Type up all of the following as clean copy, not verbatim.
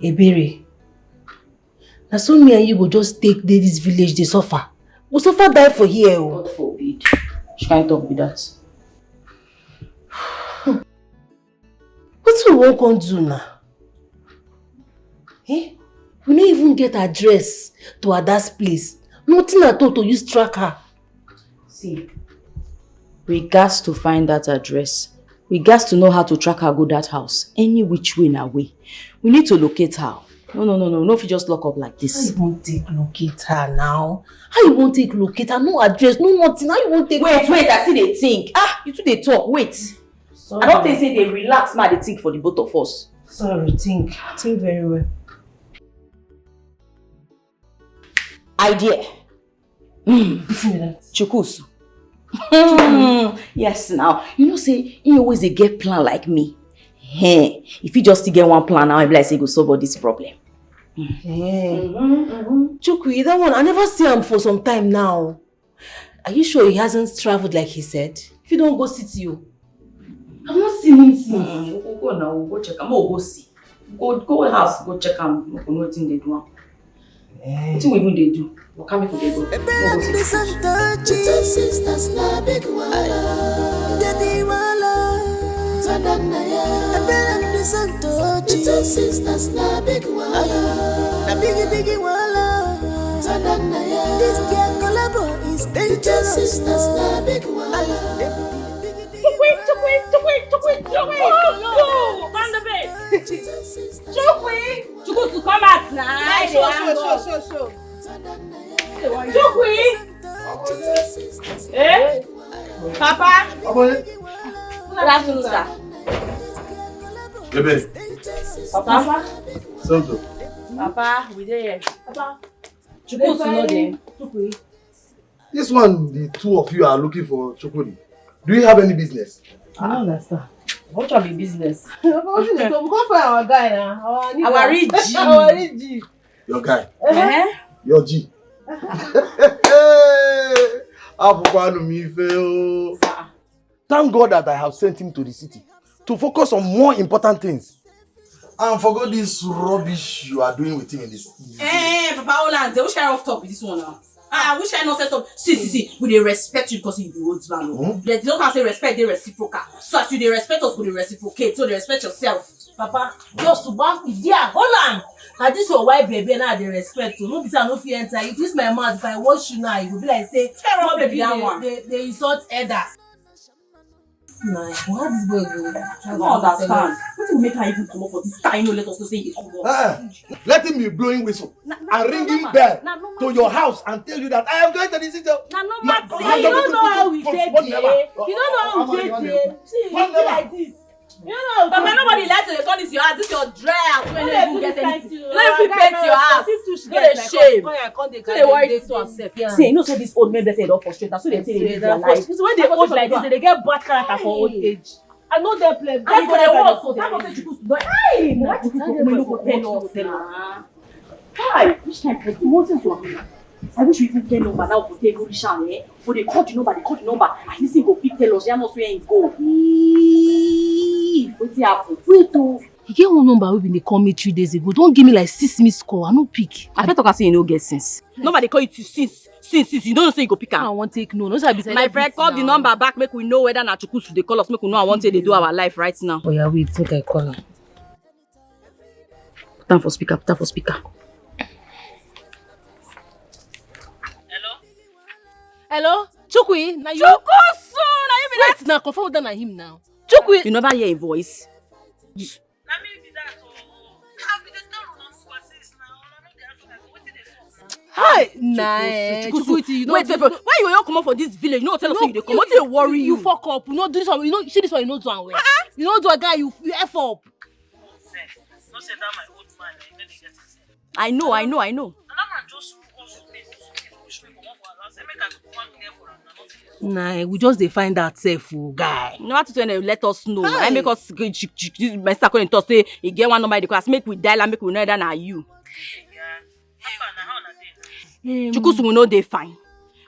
Ebere. Now so me and you go just take this village, they suffer. We suffer die for here. God forbid. She can't talk with that. What we won't do now? Eh? We don't even get address to Ada's place. Nothing at all to use track her. See, we got to find that address. We got to know how to track her go that house. Any which way in our way. We need to locate her. No. No, if you just lock up like this. How you won't take locate her now? How you won't take locate her? No address, no nothing. How you won't take Wait, I see they think. You two they talk. Wait. Sorry. I don't think say they relax now they think for the both of us. Sorry, think very well. Idea. Chukusu. Yes, now. You know, say, he always a get plan like me. Hey, if you just get one plan now, I'll be like, say, go solve all this problem. Hey. Chukwi, that one, I never see him for some time now. Are you sure he hasn't traveled like he said? If you don't go see you. I've not seen him since. We'll go now, we'll go check him. We'll go see. Go house, go check him. We'll know what they do. What even they do? What can we do? Chukusu, come out now. Show. Chukwi. Eh? Papa? Good afternoon, sir. Bebe. Papa? Tonto. Papa, we there. Papa? Chukusu no there. Chukwi. This one, the two of you are looking for Chukudi. Do you have any business? I don't understand. What shall be business? We go find our guy now. Our rich G. Our rich G. Your guy. Uh-huh. Your G. Thank God that I have sent him to the city to focus on more important things. And forget this rubbish you are doing with him in this. Papa Holland, which kind of talk with this one now? Which kind of stuff? See, we dey respect you because you be old man. They don't say respect, they reciprocal. So as you dey respect us, we dey reciprocate. So they respect yourself. Papa, just to back with dear Holland. Now this your white baby now they respect you. No be say I no fit enter. If this my mouth, if I watch you now, you go be like say, "Small baby that one." They insult elders. Nah, how this boy go? I don't understand. What will make her even come up for this time? No, let us not say it come up. Let him be blowing whistle and ringing bell to your house and tell you that I am going to the city. You don't know how we take it. You don't know how we take it. See, you be like this. You know, but nobody likes to call this your house. This your dry house when you get anything. You don't even paint your house. No dey shame. So they worry to accept. See, you know, so this old men they say don't frustrate. So they say they live their life. So when they old like this, they get bad character for old age. I know they play. And you go dey work so. That person you go to hey, why you go tell us now? Hi, which time for the mountain to happen? I wish we even tell number now for take Richman, eh? For they call the number, I listen go pick tell us, they not where it go. What's happen? Wait oh. He get one number wey they call me 3 days ago. Don't give me like 6 missed call. I no pick. I feel talk say you no get sense. Nobody call you to since you don't say you go pick am. I won't take no. My friend, call the number back, make we know whether na Chukusu they call us, make we know I want to they do our life right now. Oh yeah, wait, take I call him. Time for speaker. Hello? Chukwi, na you? Chukusu, na you be that? Wait, now confirm that na him now. Chukwi! You never hear a voice. Na me be that oh. Have been the romance passes now. Na no dey answer like wetin dey sup now. Hi, nah. Chukusu, you wait, why you don't come up for this village? You know tell us you dey come. What dey worry you? You fuck up. You know do this one. You know see this one. You know do am well. You know do a guy. You f up. No say that my old man. You know dey get sense. I know. And that man just push me comot for our house. Make I go come clear for am. Nah, we just dey find that safe guy. You know what to tell them? Let us know. I make us my sister calling to say he get one number in the class. Make we dial and make we know that na you. Yeah. Chukusu, we know they fine.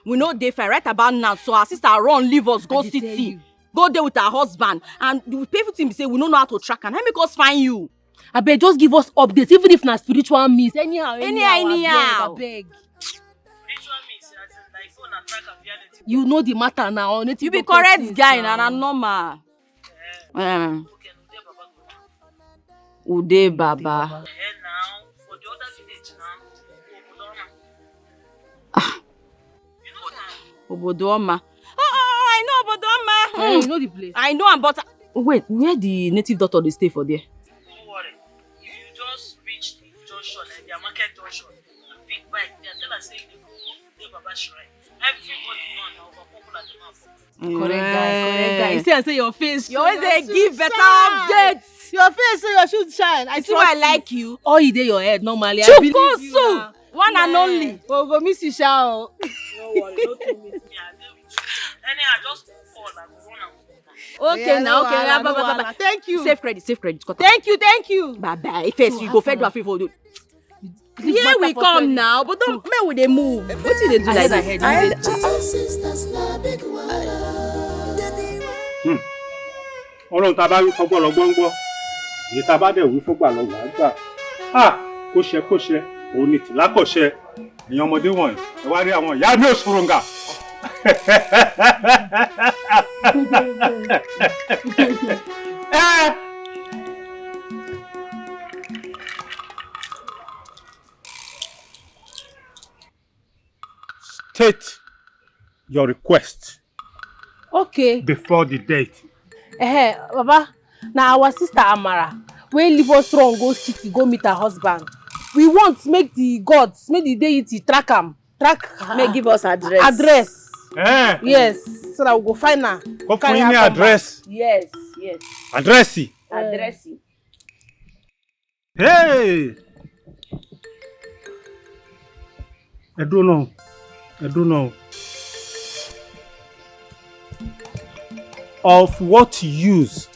We know they fine right about now. So our sister run leave us go city, go there with her husband, and the painful thing be say we don't know how to track and I make us find you. I beg, just give us updates, even if not spiritual means. Anyhow. Anyhow. I beg. Spiritual means like phone and track and reality. You know the matter now. You be correct guy na normal. Ude Baba. Now, for the other village now, you know now. Obodoma. I know Obodoma. You know the place. I know am, but wait, where the native doctor they stay for there? Don't worry. If you just reach the junction, their market junction, a big bike, they tell us saying they go to Baba Shrine. Everybody know now for popular demand. Correct guy. You see and say your face. You always say give better updates. Your face so your shoes shine. I see why I like you. All you dey your head normally. I believe you now. One and only. Oh, go miss you, Shao. Don't worry, don't tell me. Yeah, I deal with you. Anyhow, just call and run and phone. Okay, Yeah, now, no okay. wahala, no Bye. wahala. Thank you. Safe credit. Thank you. Bye. First, you go fed your favor. Here we come now, but don't make we dey move. What did they do like that? Ọlọ́run tá a bá wí fọ́gbọ́n lọ gbọ́ngbọ́ èyí tá a bá dẹ̀ wí fọ́gbà lọ wà á gbà kó ṣe òun ni tìlá kò ṣe èèyàn ọmọdé wọ̀nyí ẹ wá rí àwọn ìyá mi ò ṣòròǹgà. State your request Okay. before the date. Baba, now our sister Amara, we leave us strong, go city, go meet her husband. We want make the gods, make the deity track her. May give us address. Address. Yes, so that we go find her. Go for any address. Yes. Address. Address. Hey! I don't know. Of what use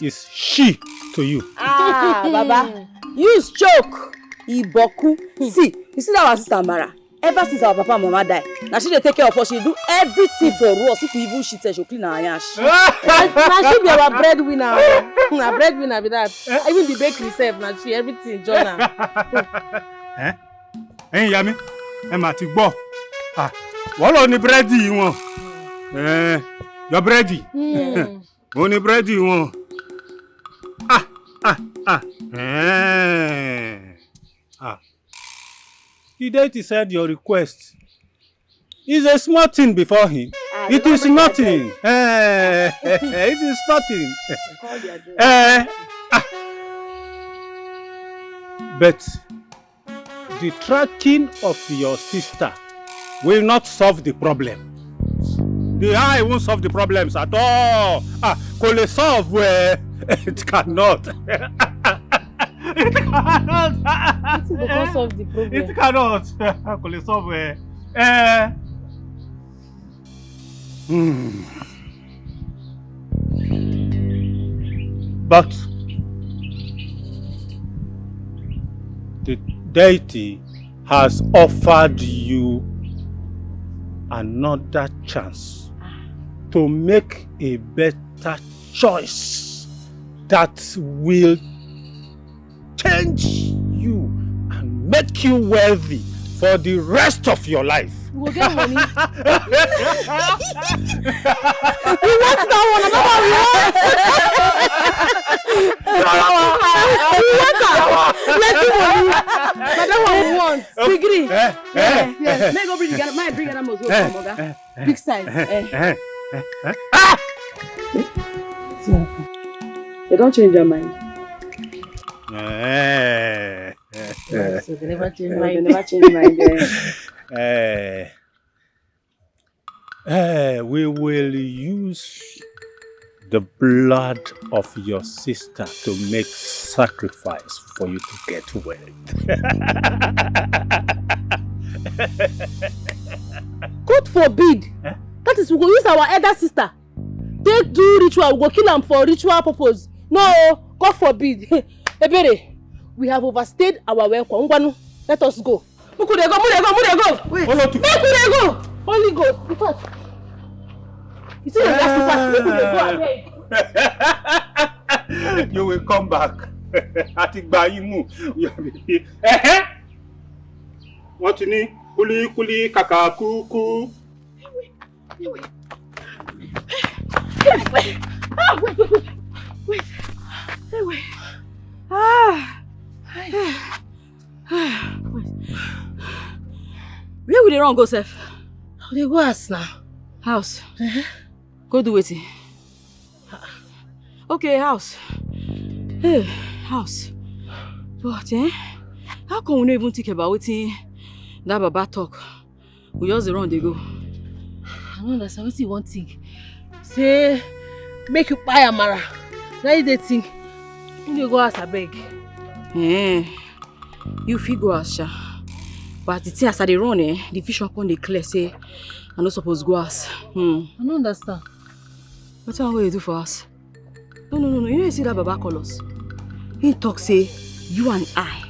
is she to you? Baba, use choke. Iboku. See, you see that our sister Mara. Ever since our papa and mama died, now she dey take care of us. She do everything for us. If we even shit, she'll clean our yash. Now she be our breadwinner. Our breadwinner be that. Even the bakery self, now she everything join her. Yami, ma ti gbọ́. Wọ́n lọ ní búrẹ́dì wọn. Your bready. Only bready wọn. The deity said your request is a small thing before him. It is nothing. It is nothing. But the tracking of your sister will not solve the problem. The eye won't solve the problems at all. Kò lè solve where it cannot. It cannot. It will solve the problem. It cannot. Kò lè solve where. But the deity has offered you another chance to make a better choice that will change you and make you wealthy for the rest of your life. We'll get money. You want that one? Another one we want. Degree. Yes. May go bring the Ghana. Bring Ghana must go from Oga. Big size. They don't change their mind. So they never change They mind. never change mind. We will use the blood of your sister to make sacrifice for you to get well. God forbid. That is, we go use our elder sister. Take do ritual, we go kill them for ritual purpose. No, God forbid. Ebere, we have overstayed our welcome. Ngwanu, let us go. Wait. Make we dey go. Holy Ghost. In fact, you see the last part. Make we dey go ahead. You will come back. Àti gba yín mú. Wọ́n ti ní kúlíkúlí kàkà kúkú. Wait. Where will they run go, Seth? They go house now. House. Go do it. Okay, house. Hey, house. But how come we don't even think about wetin that Baba talk? We just run, they go. I don't understand what you want to think. Say, make you buy Amara. Now you dey think. You go house, I beg. You fit go house, sha. But the thing as I dey run, the vision come dey clear say I no suppose go house. I don't understand. What you do for us? No. You know you see that Baba call us? He talk say, you and I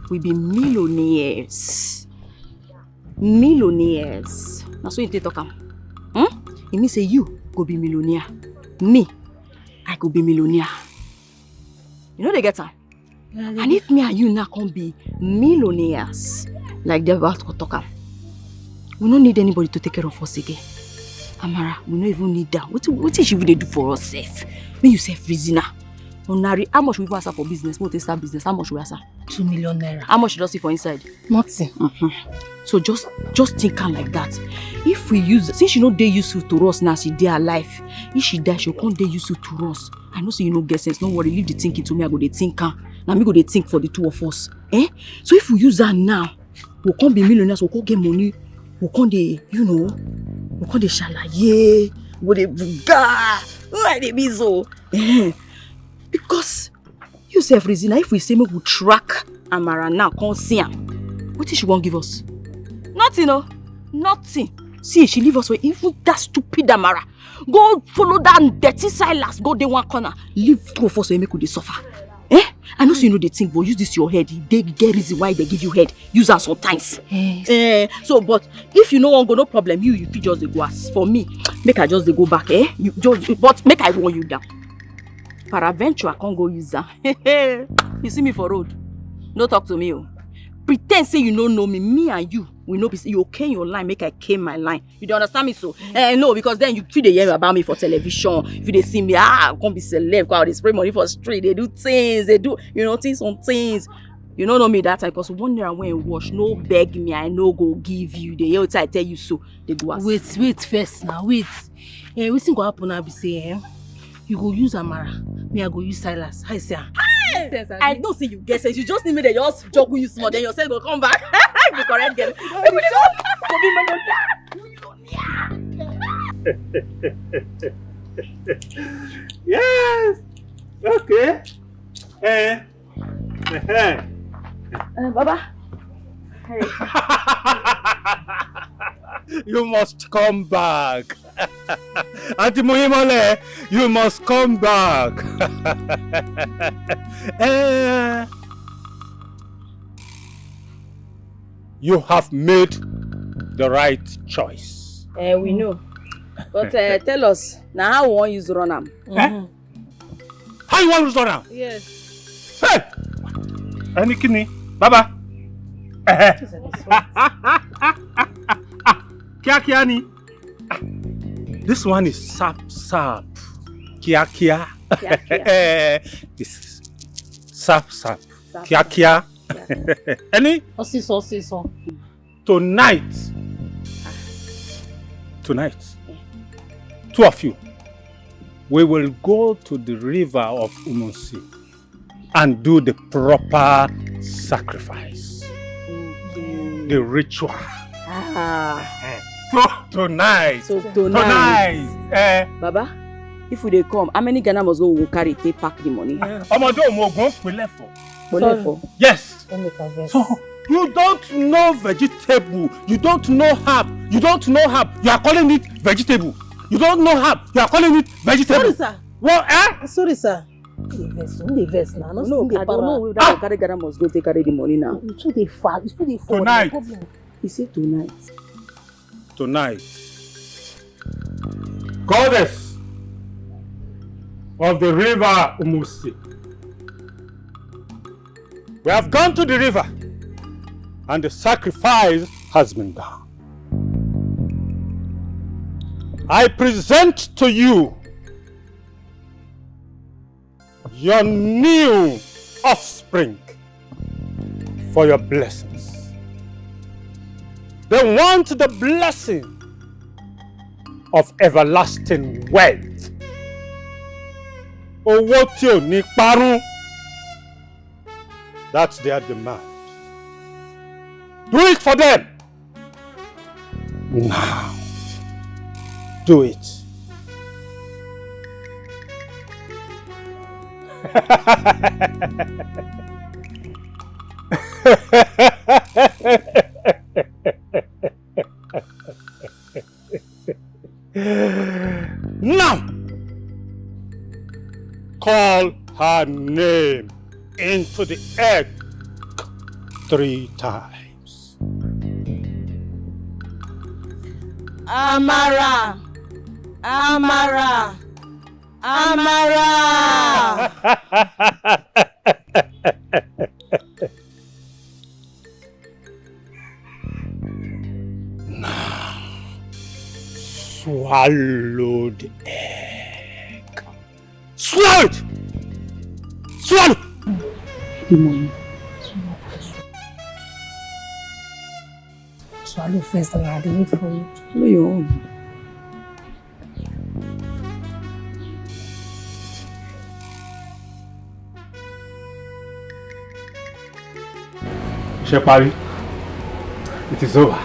will be millionaires. Millionaires. That's what he talk am. He mean say you go be millionaire. Me, I go be millionaire. You know they get am? Yeah, and if me and you now can be millionaires, like the about talk am, we don't need anybody to take care of us again. Amara, we don't even need that. What is she will do for us, safe? When you say prisoner, Onari, how much we ask for business? What is start business? How much we ask? 2 million naira. How much you just see for inside? Nothing. So just think am like that. If we use, since she not dey useful to us now, she dey alive. If she die, she can't dey useful to us. I know say you no get sense. Don't worry, leave the thinking to me. I go dey think am. Now me go dey think for the two of us. So if we use that now, we can't be millionaires. We can't get money. We can't dey, we can't dey shalaye. We dey buga. Why dey be so? Because you say reason. If we say we will track Amara now, can't see am. What is she won't give us? Nothing, no. Nothing. See, she leave us for even that stupid Amara. Go follow that dirty Silas. Go there one corner. Leave two of us so make you suffer. I know so you know the thing, but use this your head. They get reason why they give you head. Use her sometimes. Yes. So, but if you no one go, no problem. You fit just go as for me. Make I just go back. You just, but make I warn you down. Paraventure, I can't go use that. You see me for road. No talk to me. Pretend say you don't know me. Me and you, we know you okay your line, make I came my line. You don't understand me so? No, because then you feel they hear about me for television. If they see me, I can't be celeb, they spray money for street, they do things, they do, things on things. You don't know me that time, because one day I went and wash, no beg me, I no go give you. They hear I tell you so, they go ask. Wait first now, wait. We think what happen now be say, you go use Amara, me I go use Silas. Hi, sir. I don't see you get sense. You just need me to just juggle you small, then yourself will come back. The correct girl. Yes. Okay. Baba. Hey. You must come back. Auntie Muhimole, you must come back. You have made the right choice. We know. But tell us, now how we want you to run am? How you want to run am? Yes. Hey! Anikini, Baba. Kia ni. This one is sap. Kia. This sap. Kia. Any? Osiso. Tonight, two of you, we will go to the river of Umunsi and do the proper sacrifice, the ritual. Tonight. So tonight. Baba, if we dey come, how many Ghana must go we carry to pack the money? Yes. So you don't know vegetable, you don't know herb, you are calling it vegetable. You don't know herb, you are calling it vegetable. Sorry, sir. What? Sorry, sir. The verse now. No, I don't know whether carry Ghana must go take carry the money now. It's too dey far. Tonight. He said tonight. Goddess of the river Umusi, We have gone to the river and the sacrifice has been done. I present to you your new offspring for your blessings. They want the blessing of everlasting wealth. Owó tí ò ní parun. That's their demand. Do it for them. Now. Do it. Now, call her name into the egg 3 times. Amara. Amara. Amara. Now, swallow the egg. Swallow it! Swallow! Swallow first and I'll do it for you. Swallow your own. Shepari, it is over.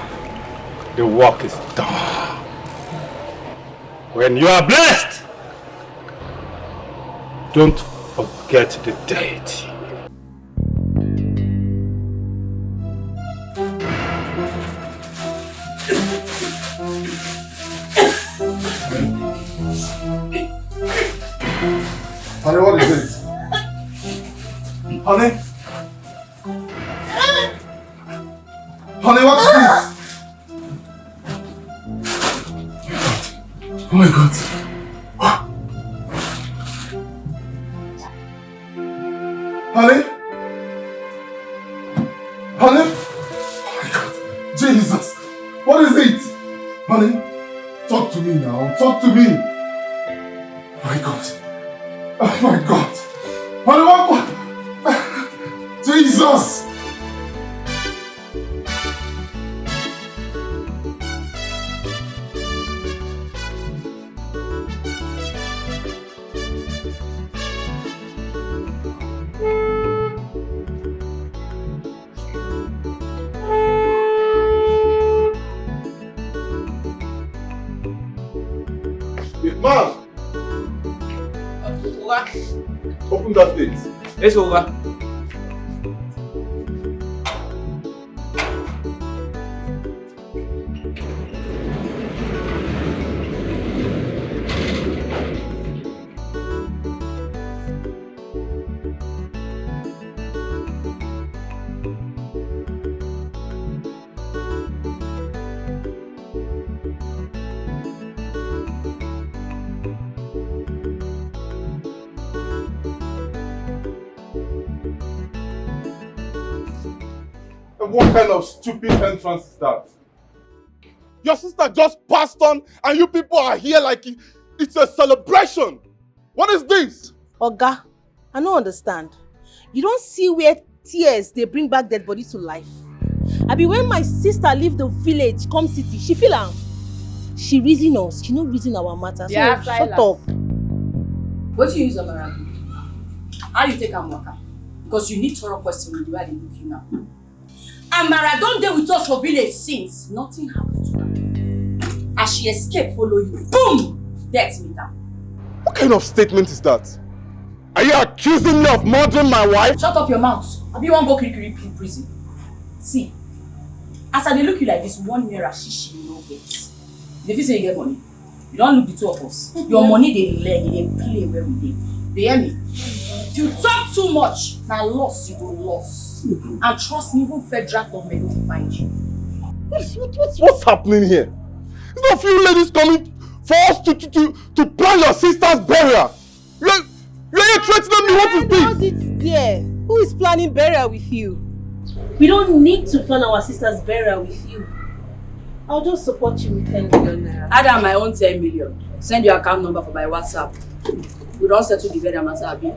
The work is done. When you are blessed, don't forget the deity. Honey, what is it? Honey? Honey, what's this? Oh my God. Honey? Honey? Oh my God. Jesus. What is it? Honey? Talk to me now. Talk to me. Oh my God. Oh my God. Honey, what? Jesus. Man! Open that plate. It's over. What kind of stupid entrance is that? Your sister just passed on and you people are here like it's a celebration. What is this? Oga, I don't understand. You don't see where tears they bring back dead bodies to life. I be when my sister leave the village, come city, she feel am. She reason us, she no reason our matter. So Yeah, shut up. What do you use Amara do? How you take Amaka? Because you need thorough question with the way they look you now. Amara don't deal with us for village since. Nothing happened to her. As she escaped, follow you. Boom! Death meet her. What kind of statement is that? Are you accusing me of murdering my wife? Shut up your mouth. Abi you wan go kirikiri prison. See, as I dey look you like this, 1 naira shishi you no get. They fit say you get money. You don't look the two of us. Your money they learn, they play where we dey. They hear me? If you talk too much, now loss you go loss. And trust me, even federal government will find you. What's happening here? There's not a few ladies coming for us to plan your sister's burial. You're threatening me. What is this? How's it there? Who is planning burial with you? We don't need to plan our sister's burial with you. I'll just support you with 10 million naira. Add on my own 10 million. Send your account number for my WhatsApp. We don't settle the burial matter, Abi.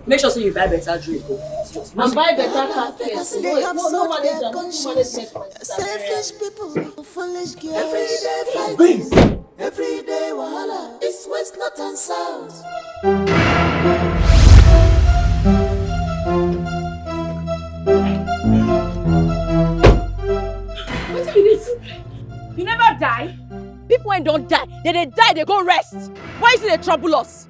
Make sure so you buy better drink. And buy better car first. No management. Selfish people, foolish girls. Every day, wahala. It's west, north and south. What's this? You never die? People when don't die, they die, they go rest. Why is it they trouble us?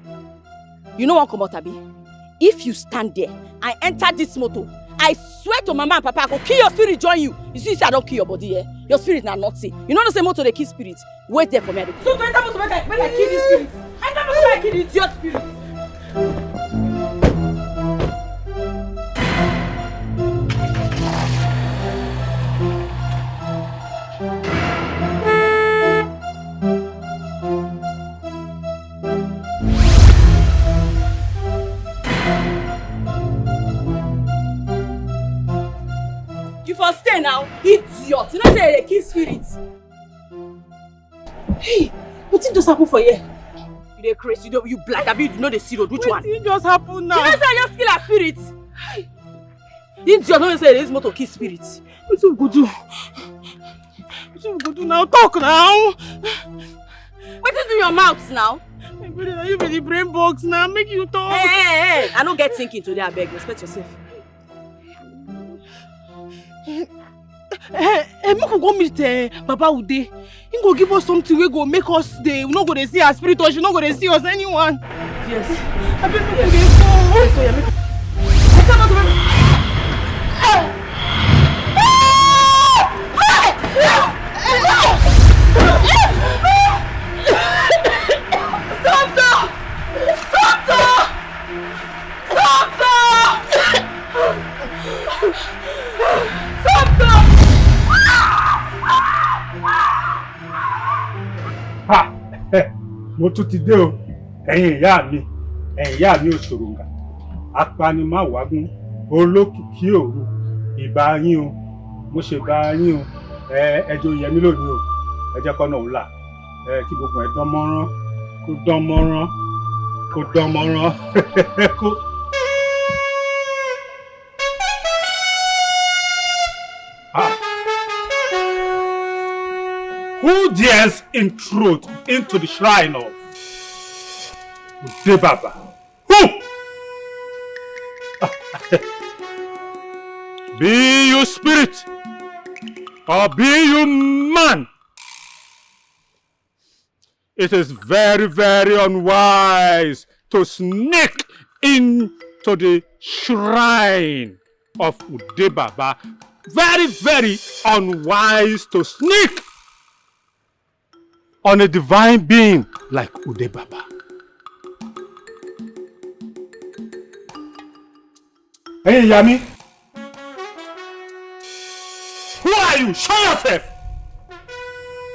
You know what, Komotabi? If you stand there and enter this motor, I swear to Mama and Papa, I will kill your spirit, join you. You see, I don't kill your body, eh? Your spirit now not see. You know the same motor they kill spirit. Wait there for me. So to enter motor, make I kill this spirit. Enter motor, make I kill the idiot spirit. You for stay now, idiot. You know say they kill spirits. Hey, what just happen for you? You dey crazy, you blind. I mean, you know the sea road. Which one? What just happen now? You know say I just kill a spirit. Hey, idiot. Don't say this motor kill spirits. What we go do? What we go do now? Talk now. What you do your mouth now? My brother, you be the brain box now. Make you talk. Hey. I don't get thinking today. I beg, respect yourself. Make we go meet Baba Ude. He go give us something we go make us stay. We no go to see our spirit or she no go to see us anyone. Yes. I beg make we go. So you make. I cannot remember. Mo tún ti dé o, ẹ̀yin ìyá mi òṣòròǹgà, apanimáwágún, olókìkí òru, ìbà yín o, mo ṣe bá yín o, ẹjọ́ yẹmí lónìí o, ẹ jẹ́ kọ́nà òun là, kí gbogbo ẹ̀ dán mọ́rán, kó dán mọ́rán, kó. Who dares intrude into the shrine of Ude Baba? Who? Be you spirit or be you man, it is very, very unwise to sneak into the shrine of Ude Baba. Very, very unwise to sneak on a divine being like Ude Baba. Hey, Yami. Who are you? Show yourself!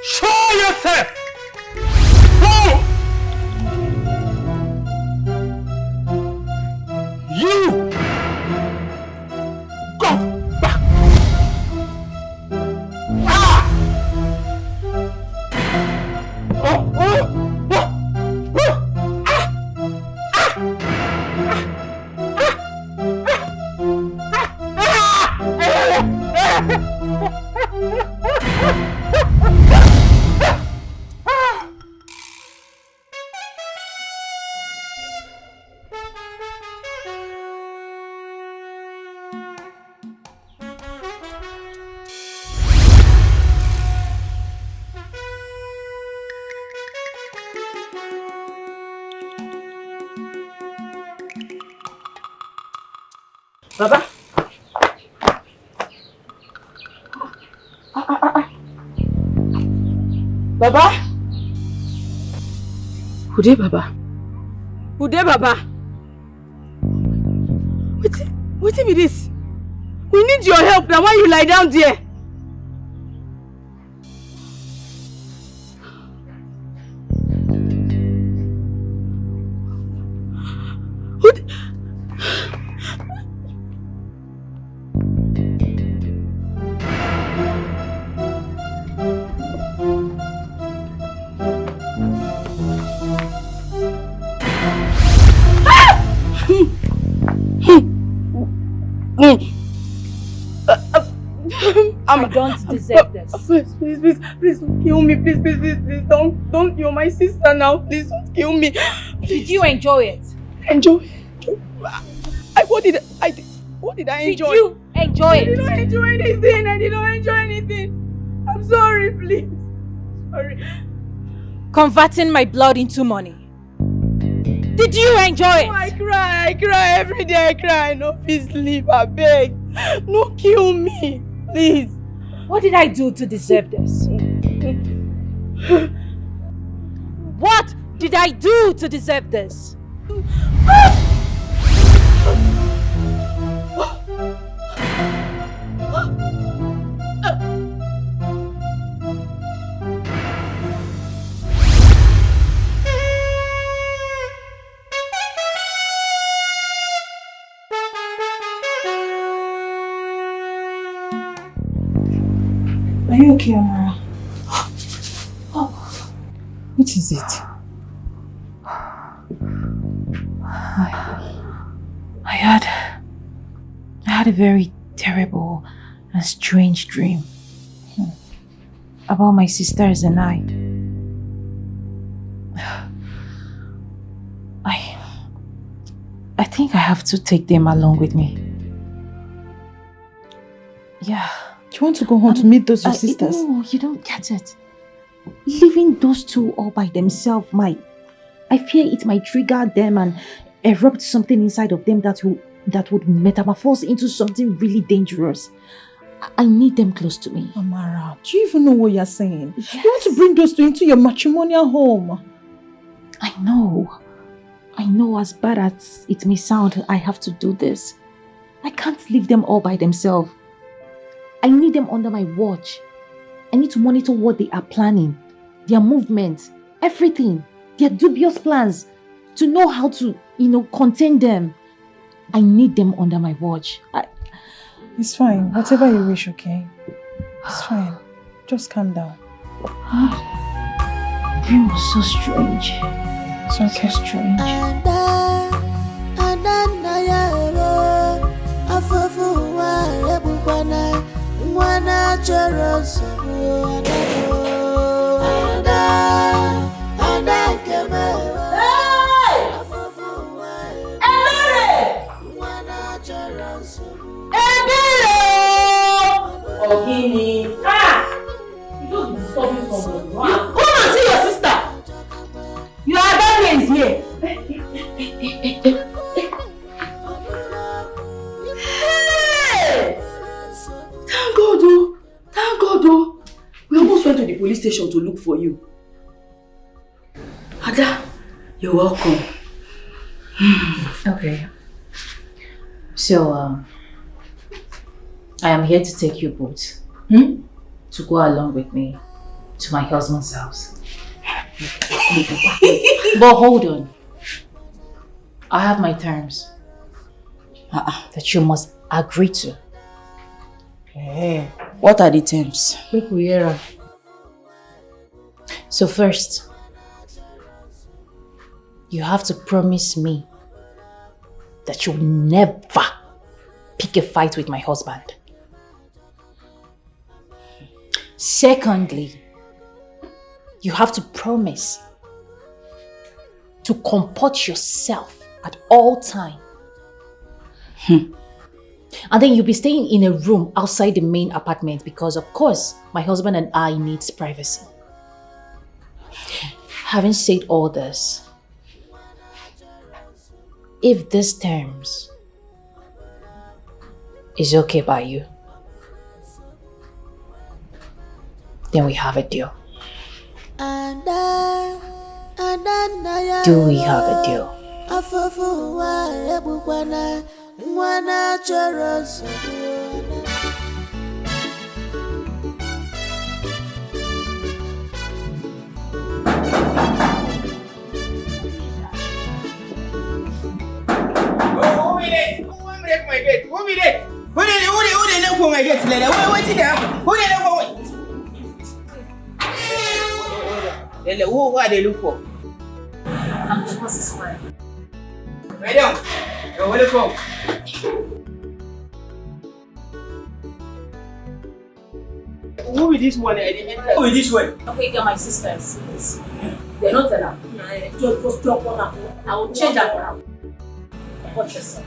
Show yourself! Who? You! Go back! Ah! Baba. Baba. Ude Baba. Ude Baba. What be this? We need your help now. Why you lie down there? I don't deserve this. Please don't kill me. Please, don't. You're my sister now. Please don't kill me. Please. Did you enjoy it? Enjoy? What did I enjoy? Did you enjoy I it? did not enjoy anything. I did not enjoy anything. I'm sorry, please. Sorry. Converting my blood into money. Did you enjoy it? Oh, I cry every day. I cry. No, please sleep. I beg. No, kill me, please. What did I do to deserve this? What did I do to deserve this? Are you okay, Amara? What is it? I had a very terrible and strange dream about my sisters and I think I have to take them along with me. Yeah. You want to go home to meet those your sisters? No, you don't get it. Leaving those two all by themselves I fear it might trigger them and erupt something inside of them that would metamorphose into something really dangerous. I need them close to me. Amara, do you even know what you're saying? Yes. You want to bring those two into your matrimonial home. I know as bad as it may sound, I have to do this. I can't leave them all by themselves. I need them under my watch. I need to monitor what they are planning, their movements, everything, their dubious plans, to know how to, contain them. I need them under my watch. It's fine. Whatever you wish, okay? It's fine. Just calm down. The dream was so strange. It's okay. So strange. Ogini. You don't be disturbing someone. Come and see your sister. Your Adami is here. Thank God, oh. We almost went to the police station to look for you. Ada, you're welcome. Okay. So, I am here to take you both to go along with me to my husband's house. But hold on. I have my terms that you must agree to. Hey, what are the terms? So first, you have to promise me that you'll never pick a fight with my husband. Secondly, you have to promise to comport yourself at all times. And then you'll be staying in a room outside the main apartment because, of course, my husband and I need privacy. Having said all this, if these terms is okay by you, then we have a deal. Do we have a deal? What are they look for? I'm the boss's wife. Madam, you're welcome. Who with this one? I didn't enter. Who with this one? Okay, get my sisters. They're not there. Just drop one up. I will change that for now. Watch yourself.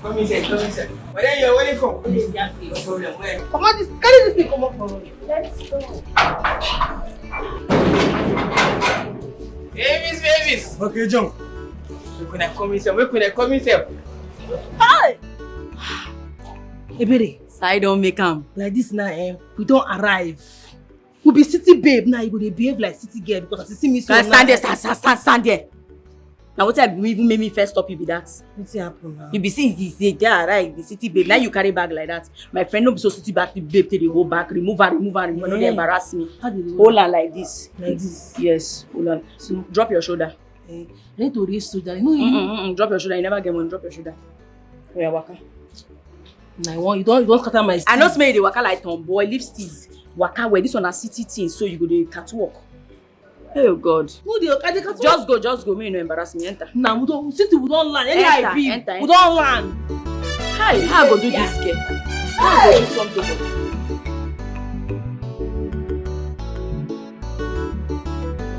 Come inside, come inside. Where are you waiting for? What is that face? No problem, where? Come on, carry this thing, come on for me. Let's go. Babies. Okay, John. We're gonna come inside. Hi! Ebere, I don't make am. like this now, we don't arrive. We be city babe now, you go dey behave like city girl because as you see me so Stand there. Now what time you even made me first stop you be that? What's happen now? You be see there, right? The city babe. Now you carry bag like that. My friend no be so city back the babe till they go back, remove her. No, they embarrass me. How do you Hold on like this. like this? Yes, hold on. So drop your shoulder. I need to reach to that. You know you. Drop your shoulder. You never get money. Drop your shoulder. Where waka? I want you don't scatter my. I know smell the waka like tomboy lipsticks. Waka where this one a city thing, so you go the catwalk. Oh God. No, they can't. Just go. Me no embarrass me. Enter. Nah, we don't. City we don't land. Any Enter, IP, enter. we don't land. Hi, how I go do this girl? How I go do something for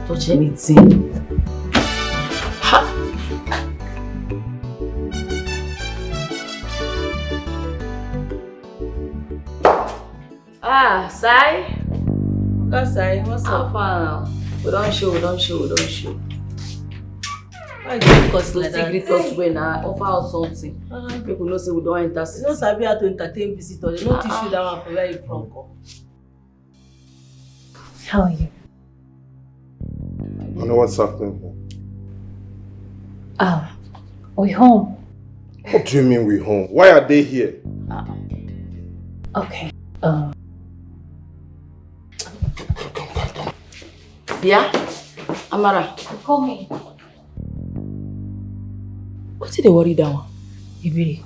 you? Touch anything. Ha! Sai. That's right. What's How up? far now? We don't show. Why do you cause like that? Greet us when I offer us something. People know say we don't enter. You don't sabi how to entertain visitors. They don't teach you that one for where you from. How are you? I know what's happening. We're home. What do you mean we're home? Why are they here? Okay. Yeah? Amara. Call me. What did they worry that one? Ibiri,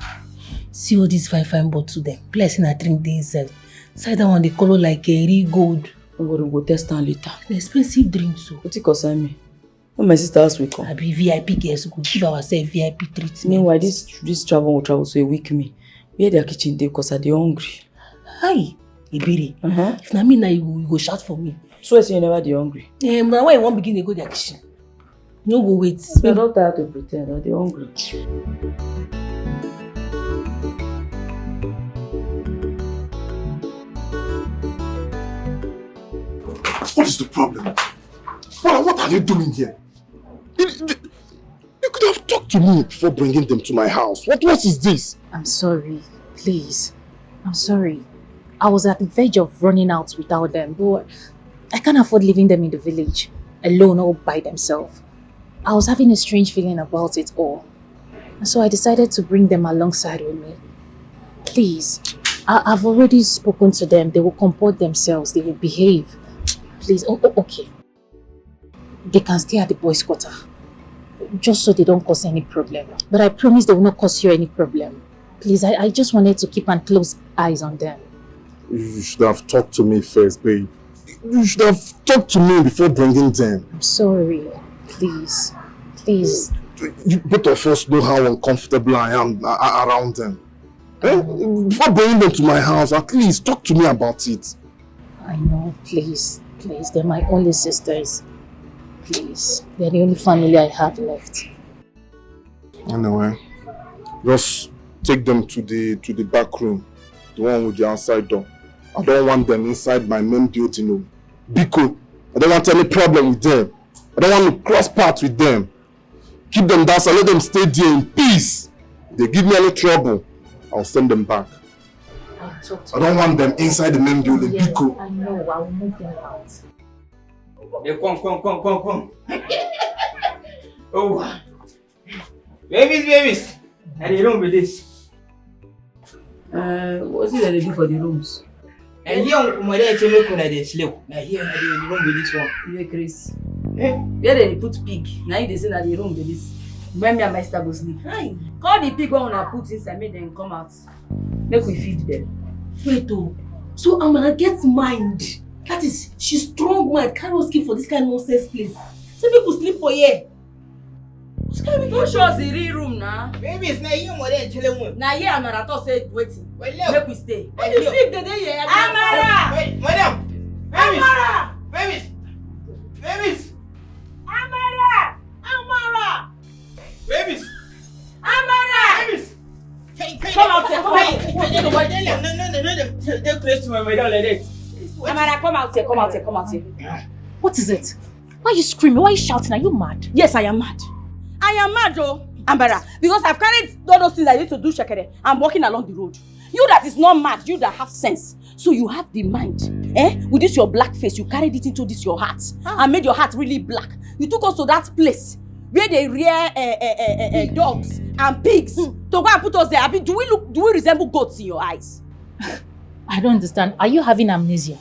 see all these fine bottle them. Blessing I drink the inside. Side that one they color like a real gold. I'm going to go test them later. An expensive drink so. What you concern me? When my sister house will come. I be VIP girls go give ourselves VIP treatment. Meanwhile, this travel will travel so a week me. Where their kitchen day because I'm hungry. Hi, Ibiri. If na me now you go shout for me. So I say you never dey hungry. Now why you won't begin to go their kitchen? No go wait. I don't have to pretend I'm hungry. What is the problem? What are you doing here? You could have talked to me before bringing them to my house. What is this? I'm sorry. Please. I'm sorry. I was at the verge of running out without them, but I can't afford leaving them in the village, alone all by themselves. I was having a strange feeling about it all. And so I decided to bring them alongside with me. Please. I've already spoken to them. They will comport themselves. They will behave. Please. Okay. They can stay at the boys' quarter. Just so they don't cause any problem. But I promise they will not cause you any problem. Please, I just wanted to keep an close eyes on them. You should have talked to me first, babe. You should have talked to me before bringing them. I'm sorry. Please. Please. Both of us know how uncomfortable I am around them. Before bringing them to my house, at least talk to me about it. I know. Please. Please. They're my only sisters. Please. They're the only family I have left. Anyway, just take them to the back room. The one with the outside door. I don't want them inside my main building. Biko, I don't want any problem with them. I don't want to cross paths with them. Keep them down and let them stay there in peace. If they give me any trouble, I'll send them back. I'll talk to I don't want them inside the main building. Yes, Biko. I know. I will move them out. Hey, come. Oh. Babies. And you don't with this. What's it that they do for the rooms? And here, my dad tell me they sleep. Now here, you don't with this one. You Chris. Where they put pig? Now they say that the room with this. When me and my sister go sleep. Hi. Call the pig one and put inside, make them come out. Make we feed them. Wait oh. So I'm gonna get mind. That is, she's strong mind. Carry us keep for this kind of nonsense place. Some people sleep for here. Don't show us the real room now. Babies, now you more than tell them. Now here another thought say waiting. Well, make we stay. What do you think that they here? Amara! Wait, madam. Amara! Babies! Babies! Amara! Amara! Babies! Amara! Babies! Come out here, come out here. Amara, come out here, come out here, come out here. What is it? Why are you screaming? Why are you shouting? Are you mad? Yes, I am mad. I am mad, oh, Amara, because I've carried all those things I need to do, Shekere. I'm walking along the road. You that is not mad, you that have sense. So you have the mind, with this your black face, you carried it into this your heart and made your heart really black. You took us to that place where they rear dogs and pigs to go and put us there. I mean, do we resemble goats in your eyes? I don't understand. Are you having amnesia?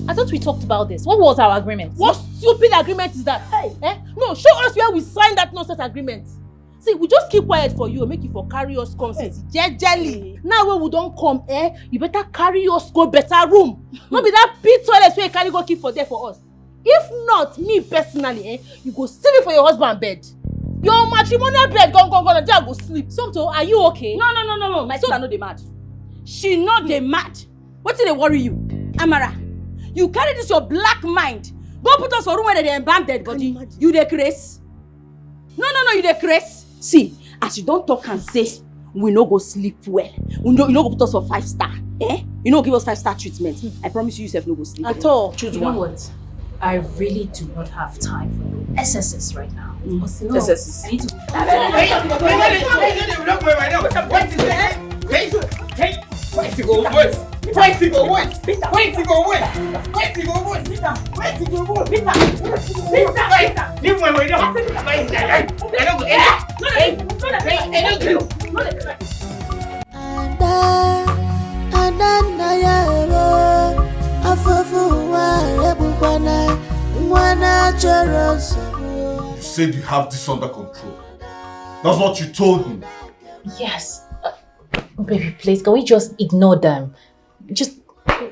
I thought we talked about this. What was our agreement? What stupid agreement is that? Hey, no, show us where we signed that nonsense agreement. See, we just keep quiet for you and make you for carry us come jelly. Now when we don't come, you better carry us go better room. Not be that pit toilet where you carry go keep for there for us. If not, me personally, you go see me for your husband bed. Your matrimonial bed, go, and there go sleep. Somto, are you okay? No. My sister no dey mad. She not dey mad. What did they worry you? Amara, you carry this your black mind. Go put us for room where they embalm dead body. You dey craze? No, you dey craze. See, as you don't talk and say, we no go sleep well. You no go put us for 5-star. You no give us 5-star treatment. I promise you yourself no go sleep. At all. Choose you one. know what? I really do not have time for your SSS right now. SSS. I need to... You said you have this under control. That's what you told me. Yes. Baby, please, can we just ignore them?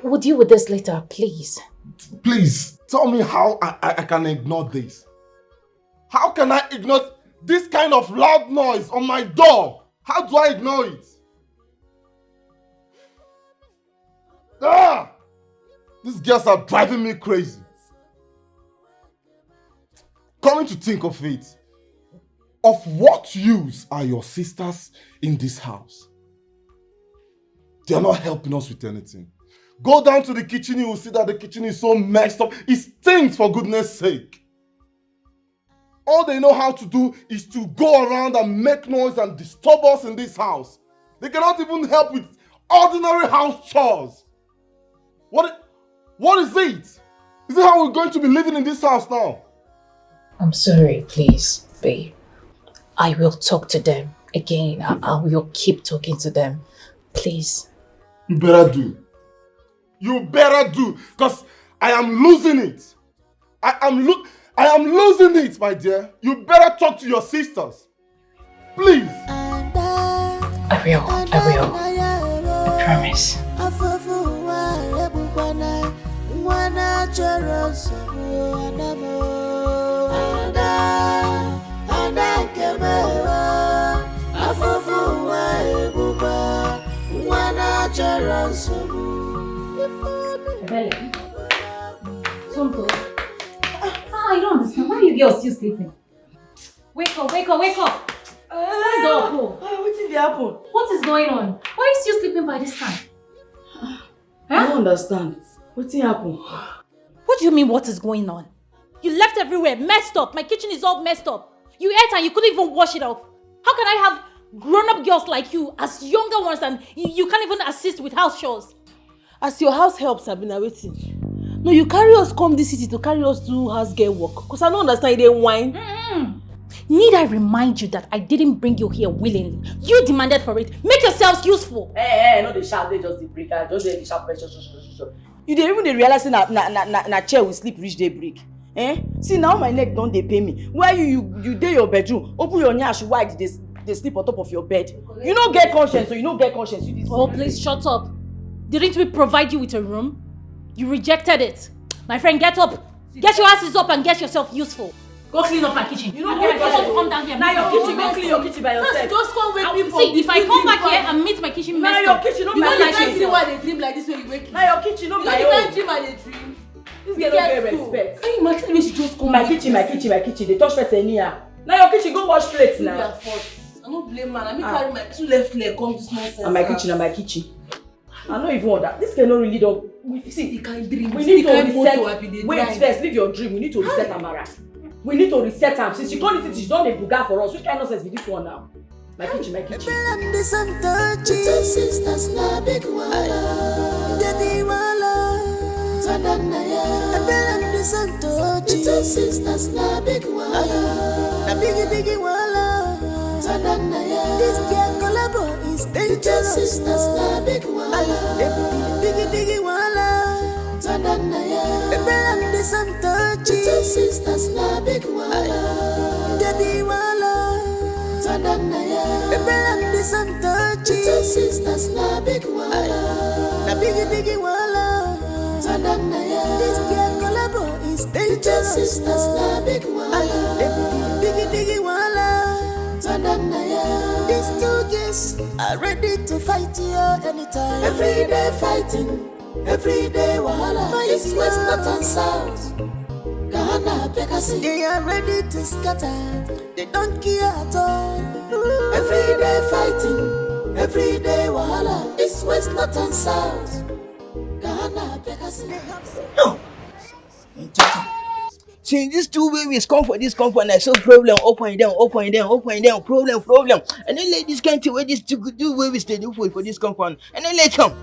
We'll deal with this later, please. Please, tell me how I can ignore this. How can I ignore this kind of loud noise on my door? How do I ignore it? These girls are driving me crazy. Coming to think of it, of what use are your sisters in this house? They are not helping us with anything. Go down to the kitchen, you will see that the kitchen is so messed up. It stinks, for goodness sake. All they know how to do is to go around and make noise and disturb us in this house. They cannot even help with ordinary house chores. What is it? Is it how we're going to be living in this house now? I'm sorry, please, babe. I will talk to them again. I will keep talking to them. Please. You better do. You better do, because I am losing it. I am losing it, my dear. You better talk to your sisters. Please. I will. I promise. I don't understand. Why are you girls still sleeping? Wake up. Stand up. What did happen? What is going on? Why are you still sleeping by this time? I don't understand. What did happen? What do you mean, what is going on? You left everywhere, messed up. My kitchen is all messed up. You ate and you couldn't even wash it up. How can I have grown-up girls like you as younger ones and you can't even assist with house chores? As your house helps, I've been waiting. No, you carry us come this city to carry us do house girl work. Because I don't understand, you didn't whine. Need I remind you that I didn't bring you here willingly? You demanded for it. Make yourselves useful. No, they shout, they just the break. Just the sharp. You didn't even realize na chair will sleep reach day break. See, now my neck don't they pay me. Why you dey your bedroom, open your nyash wide, they sleep on top of your bed. You don't get conscience, so you don't get conscience. You oh, please shut up. Didn't we provide you with a room? You rejected it. My friend, get up. Get your asses up and get yourself useful. Go clean up my kitchen. You don't come down here. Now your kitchen, go clean your kitchen by yourself. Just go wake me from. See, if I come back here and meet my kitchen messed up, your kitchen, you know don't the kind dream why they dream like this when you wake. Now your kitchen, no. You know the kind dream I they dream. This girl don't get respect. Can you imagine when she just come? My kitchen. They touch first anyhow. Now your kitchen, go wash plates now. I don't blame man. I mean carry my 2 left leg come this nonsense. And my kitchen. I don't even want that. This girl don't really don't. See, he can't dream. We need to reset. Wait, first, leave your dream. We need to reset Amara. We need to reset her. Since she called it, she's done a buga for us. Which kind of nonsense is this one now? My kitchen. This girl collabo is dangerous. Sisters na big wala. Biggie wala. Tananaya. Ebelande santochi. Sisters na big wala. Debbie wala. Tananaya. Ebelande santochi. Sisters na big wala. Na biggie wala. Tananaya. This girl collabo is dangerous. Sisters na big wala. Biggie wala. These 2 girls are ready to fight you anytime. Every day fighting, every day wahala. East, west, north and south. Ghana, Pekasi. They are ready to scatter. They don't care at all. Every day fighting, every day wahala. East, west, north and south. Ghana, Pekasi. No. Since these 2 babies come for this company, I saw problem up and down, problem. And then like this can't where these 2 babies they do for this company. And then let come.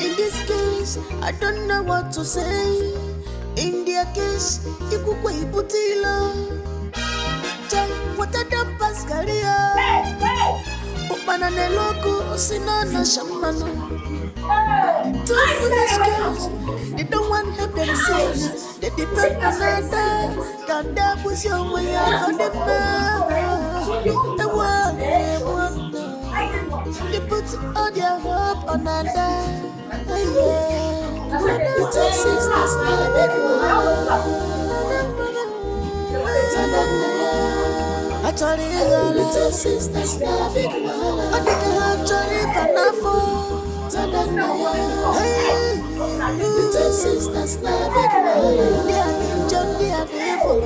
In this case, I don't know what to say. In their case, you could wait putilo. Jai, what a dump pascaria. Upana neloku, sinana shamano. 2 foolish girls, they don't want to help themselves. They depend on another. Kanda was your way out of the man. They put all their hope on another. Little sisters, now big one. Actually, little sisters, now big one. I think I actually can't hey, little sisters, now big one. They are John, they are devil.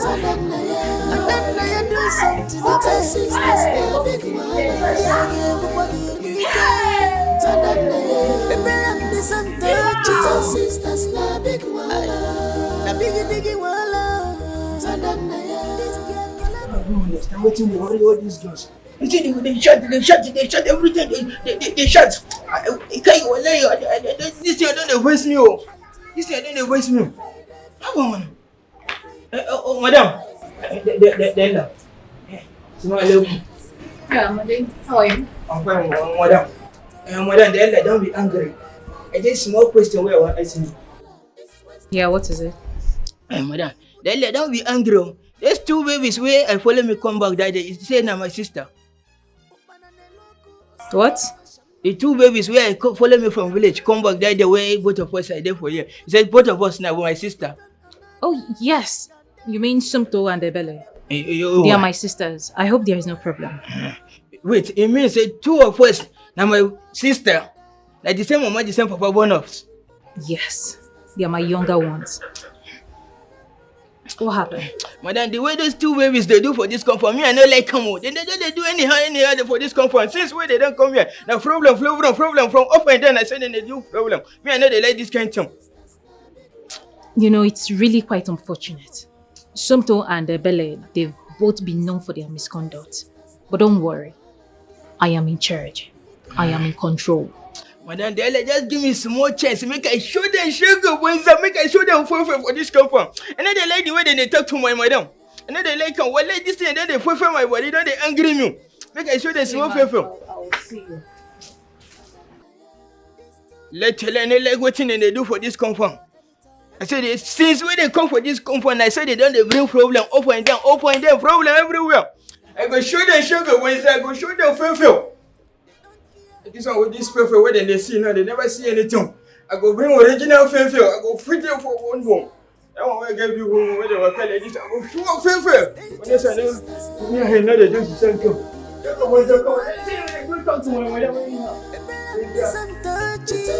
And then I do something. Little sisters, now big one. They are everybody in the little sisters, now big one. Now biggie wala. I don't understand what you worry all these girls. You see, they shut everything. They shut. I can't lie. This year don't voice me. How come? Oh, madam. Della. Yeah, madam. How are you? I'm fine, madam. Madam, Della, don't be angry. I just small question where I want to ask you. Yeah, what is it? Madam, Della, don't be angry. There's 2 babies where I follow me come back that day. It's saying now my sister. What? The 2 babies where I follow me from village come back that day where both of us are there for you. He said both of us now with my sister. Oh, yes. You mean Sumto and Ebele? They are my sisters. I hope there is no problem. Wait, it means 2 of us now my sister. Like the same mama, the same papa born us. Yes. They are my younger ones. What happened? Madam, the way those 2 babies they do for this company, me I not like come out. They do anyhow for this company. Since when they don't come here, now problem from up and down. I said they do problem. Me I know they like this kind of thing. You know, it's really quite unfortunate. Sumto and Ebele, they've both been known for their misconduct. But don't worry. I am in charge. I am in control. Madam, they just give me small chance. Make I show them sugar boys. Make I show them for this company. And then they like the way they talk to my madam. And then they like, well, like this thing, and then they for my body. Then they angry me. Make I show them small favor. I will see you. Let them like what thing they do for this company. I said, since when they come for this company, I said they don't bring problem up and down, problem everywhere. I go show them sugar boys. I go show them favor. This one with this perfect way they see now, they never see anything. I go bring original fanfare, I go fit them for one boom. That one where I gave you one where they were calling this, I go show fanfare. When they say, me and him, they do the same thing. Come on, come on. Come to my mother.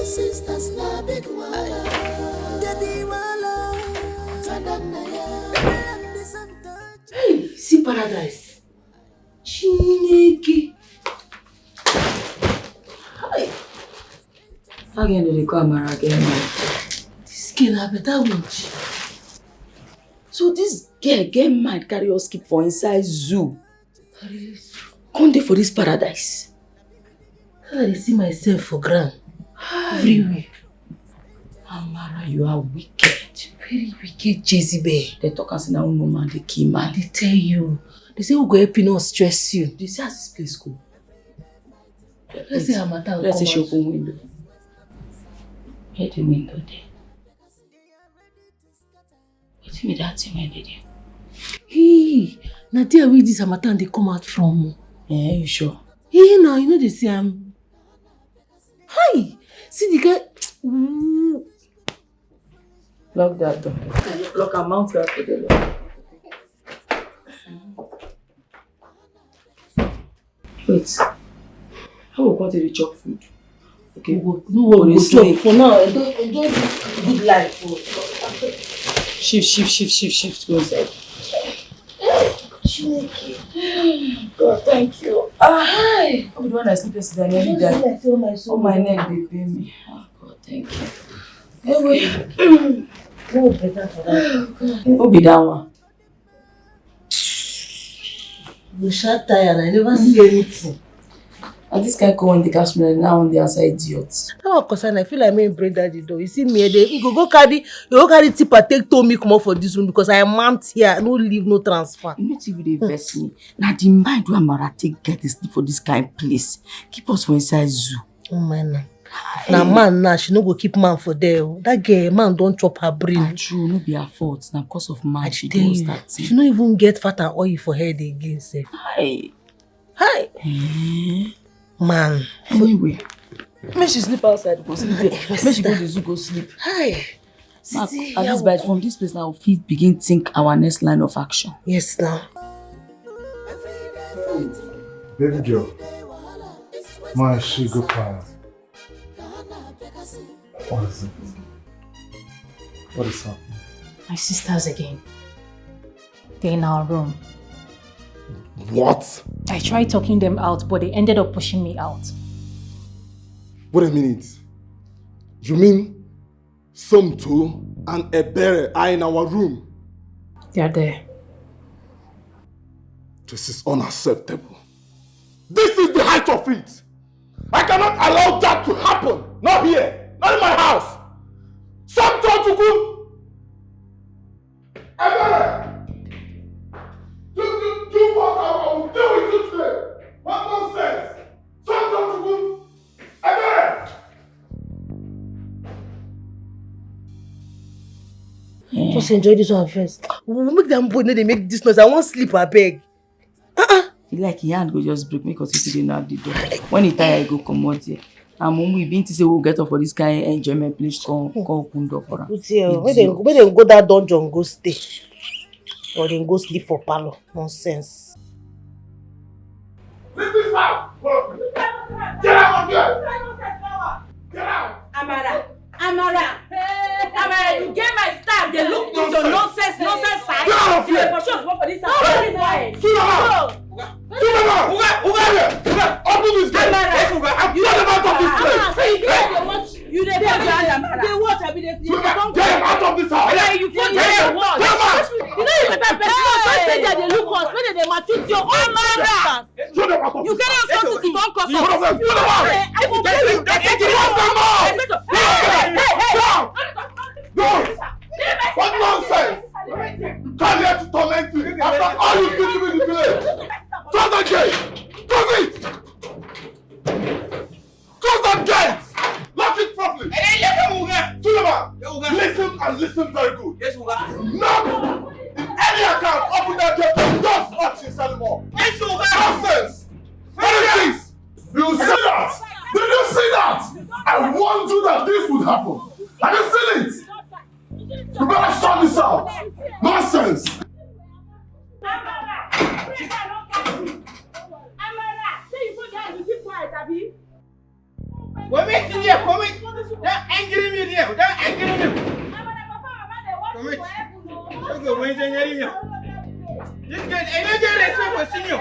sisters na big wala. Debbie wala. Hey, see paradise. Chineke. Hi. Again, they come again. This girl a better witch. So this girl get mad, carry us keep for inside zoo. Come there for this paradise. I see myself for ground. Everywhere. Amara, you are wicked. Very wicked Jezebel. They talk as now no man, they kill man. They tell you. They say we go help you not stress you. They say as this place go. Let's say Hamata will Let's say come she out. open window. Hear the window there. What's me that thing when they there? Hey, now there where this Hamata they come out from. Yeah, you sure? Hey, now you know they say Hi, see the guy. Ooh. Lock that door. Lock and mount that for the door. Wait. How we want to chop food? Okay. No, we'll chop for now. Enjoy this good life. Shift. Go inside. God, thank you. Hi. I'm the one that sleep yesterday. I nearly died. Oh, my neck, they pain me. Oh, God, thank you. Anyway. No better for that. Who be that one? We shot tired. I never see anything. And this guy go on the cash me now on the outside idiots. That one concern. I feel like me bring daddy though. You see me there. You go carry tipper take to me come out for this room because I am mount here. No leave, no transfer. You know if they vex me. Now the mind where Mara take get this for this kind of place. Keep us for inside zoo. Oh man. Now man now she no go keep man for there. That girl man don't chop her brain. True, no be her fault. Now because of man she tell does you, that thing. she no even get fat and oil for head again. Sef. Hi. Man. Anyway. Make she sleep outside, go sleep there. Make she go to the zoo, go sleep. Hi. At least by from this place now, we begin think our next line of action. Yes now. Baby girl, my sugar pie. What is it? What is happening? My sisters again. They're in our room. What? I tried talking them out, but they ended up pushing me out. Wait a minute. You mean Somto and Ebere are in our room? They are there. This is unacceptable. This is the height of it. I cannot allow that to happen. Not here. Not in my house. Somto to go. Ebere! Do what I will do with you today. What nonsense? Somto to go. Ebere! Just enjoy this one first. We'll make them both know they make this noise. I won't sleep, I beg. He like he hand go just break me because he didn't have the door. When he tired, he go come out here. And when we been to say we'll get up for this kind of enjoyment, please come open door for him. When they go that dungeon, go stay. Or then go sleep for parlor. Nonsense. Leave this house! Get out of here! Get out! Amara, you get my staff. They look into your nonsense side. Get out of here! For sure, for this house. Open this gate! You don't have out of this place! You dey watch. I be dey Get him out of this house! You dey watch. You know you better person. They look us. When they maltreat your own man. You get us to see one cause. I will tell you. What nonsense! Come here to torment me after all you did to me in the village! Close that gate! Close it! Close that gate! Lock it properly! Tulema, listen and listen very good. Not in any account open that gate and don't touch this anymore. Nonsense! What is this? You see that? Did you see that? I warned you that this would happen. Have you seen it? You better sort this out. Nonsense! Amara, say you go there, you keep quiet, Abi. Come here, come here. Don't angry me there. Don't angry me. Come here. Sugar, when's the area? This guy, I don't get respect for senior.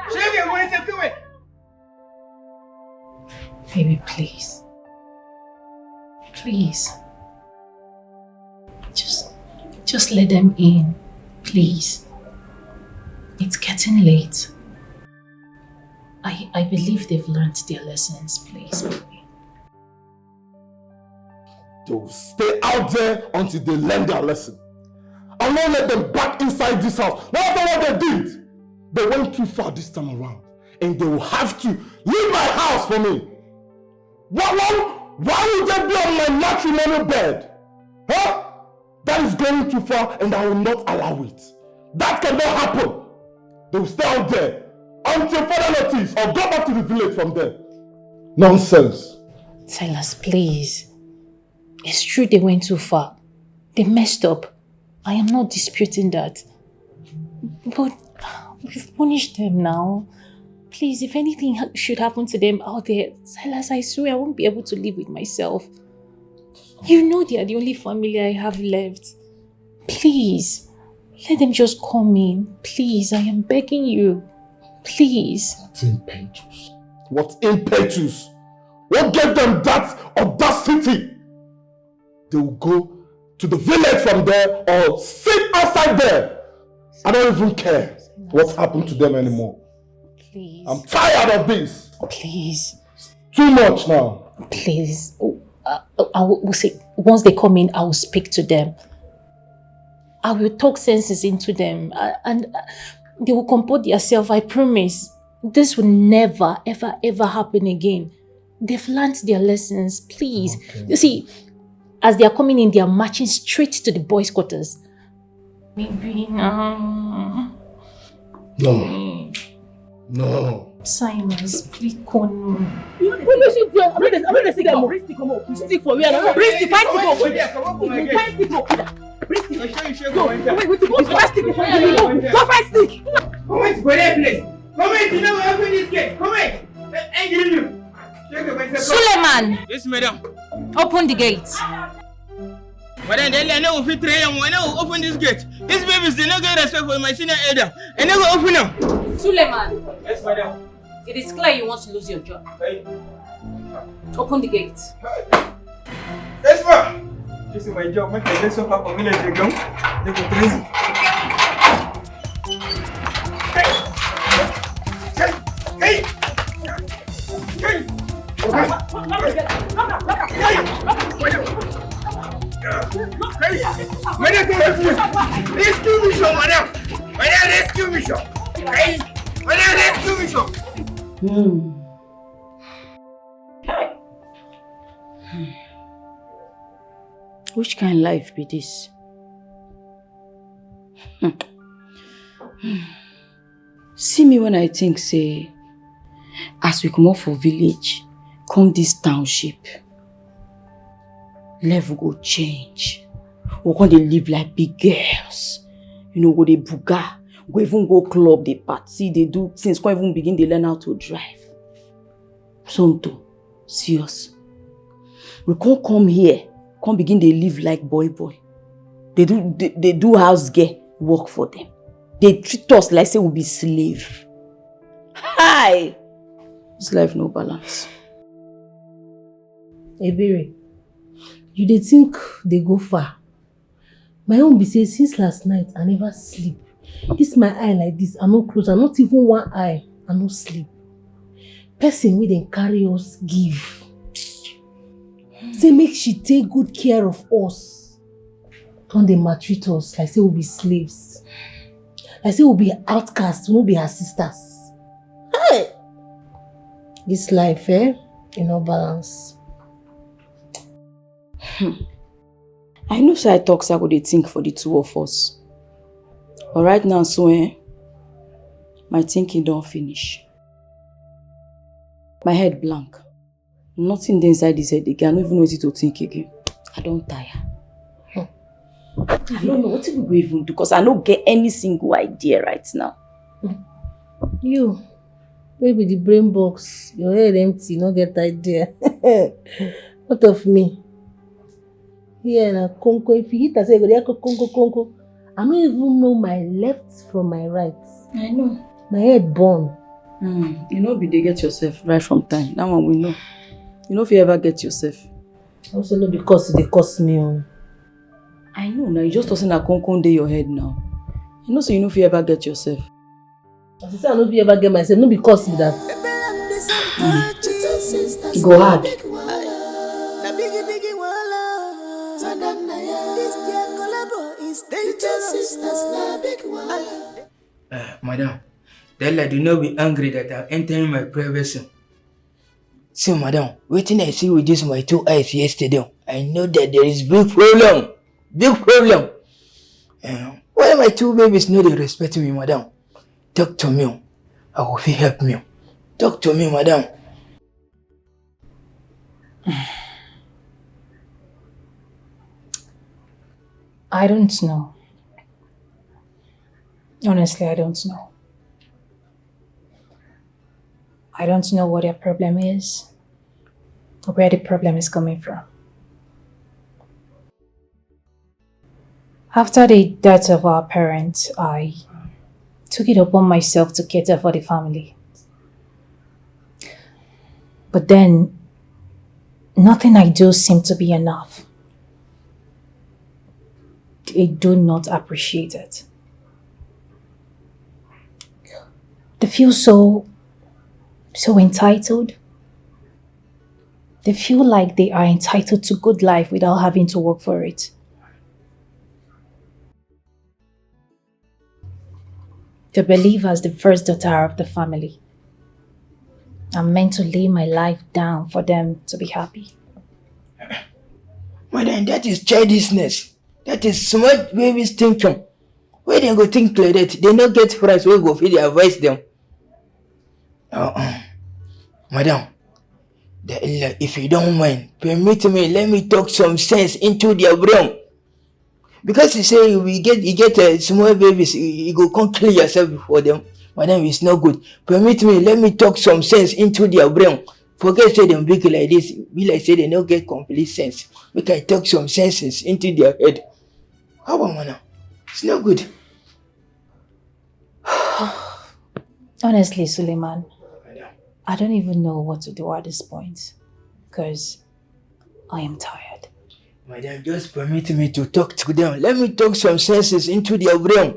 Sugar, when's the come here? Baby, please. Please. Just let them in. Please. It's getting late. I believe they've learned their lessons, please, baby. They will stay out there until they learn their lesson. I won't let them back inside this house. No matter what they did, they went too far this time around. And they will have to leave my house for me. Why would they be on my matrimonial bed? Huh? That is going too far and I will not allow it. That cannot happen. They will stay out there until further notice or go back to the village from there. Nonsense. Silas, please. It's true they went too far. They messed up. I am not disputing that. But we've punished them now. Please, if anything should happen to them out there, Silas, I swear I won't be able to live with myself. You know they are the only family I have left. Please, let them just come in. Please, I am begging you. Please. What impetus? What impetus? What gave them that audacity? They will go to the village from there or sit outside there. I don't even care what happened to them anymore. Please. I'm tired of this. Please. It's too much now. Please. I will say, once they come in, I will speak to them. I will talk senses into them and they will comport themselves, I promise. This will never, ever, ever happen again. They've learned their lessons, please. Okay. You see, as they are coming in, they are marching straight to the boys' quarters. Maybe No. Simon, please come. I'm not the singer. Bring stick, come on. Stick for me. Bring stick, find stick, go. Find stick, go. Bring stick. Go. Wait, find stick before you go. Go find stick. Come on, go there, please. Come on, you know what happened this gate. Come on. Angry you. Suleiman! Yes, madam. Open the gate. Madam, they know if you try and when I open this gate, these babies they not get respect for my senior elder. And they go open them. Suleiman. Yes, madam. It is clear you want to lose your job. Hey. Open the gate. Yes, ma'am. This is my job. My friend, so far for me, they go. They go try. Hey. Madam, rescue me, so madam. Madam, rescue me, so. Hey, madam, rescue me, so. Which kind of life be this? See me when I think, say, as we come off for village, come this township, level go change. We're going to live like big girls. You know, go they buga, go even go club, they party, they do things, can't even begin to learn how to drive. Tonto, serious. We can't come here, can't begin to live like boy. They do house girl work for them. They treat us like say we be slave. Hi! This life no balance. Ebere, you dey think they go far. My own be say since last night I never sleep. This my eye like this, I no close, I not even one eye, I no sleep. Person wey dem carry us give. Say make she take good care of us. Don't they maltreat us like say we be slaves. Like say we be outcasts, we no be her sisters. Hey! This life, you no balance. I know say I talk so I go dey think for the two of us. But right now, so my thinking don't finish. My head blank. Nothing there inside this head again. I don't even know what to think again. I don't tire. I don't know what we go even do because I don't get any single idea right now. You Baby, the brain box. Your head empty, no get idea. What of me? Yeah, na congo. If you hit us, you go congo. I don't even know my left from my right. I know. My head burn. You know, they get yourself right from time. That one we know. You know if you ever get yourself. Also, no, because they cost me. I know. Now you just tossing a congo in your head now. You know, so you know if you ever get yourself. As I say, I don't know if you ever get myself. No, because of that. Go hard. Madam, do not be angry that I'm entering my privacy. See, madam, waiting I see with this my 2 eyes yesterday, I know that there is big problem. Big problem. Why my 2 babies know they respect me, madam? Talk to me. I will feel help me. Talk to me, madam. I don't know. Honestly, I don't know. I don't know what their problem is or where the problem is coming from. After the death of our parents, I took it upon myself to cater for the family. But then, nothing I do seems to be enough. They do not appreciate it. They feel so entitled. They feel like they are entitled to good life without having to work for it. They believe as the first daughter of the family, I'm meant to lay my life down for them to be happy. Madam, that is childishness. That is smart babies thinking. Why they go think like that? They not get friends who go feed advise them. Madam, if you don't mind, permit me, let me talk some sense into their brain. Because you say you get small babies, you go come kill yourself before them. Madam, it's not good. Permit me, let me talk some sense into their brain. Forget say them big like this, be like say they don't get complete sense. We can talk some senses into their head. How about madam? It's not good. Honestly, Suleiman, I don't even know what to do at this point because I am tired. Madam, just permit me to talk to them. Let me talk some senses into their brain.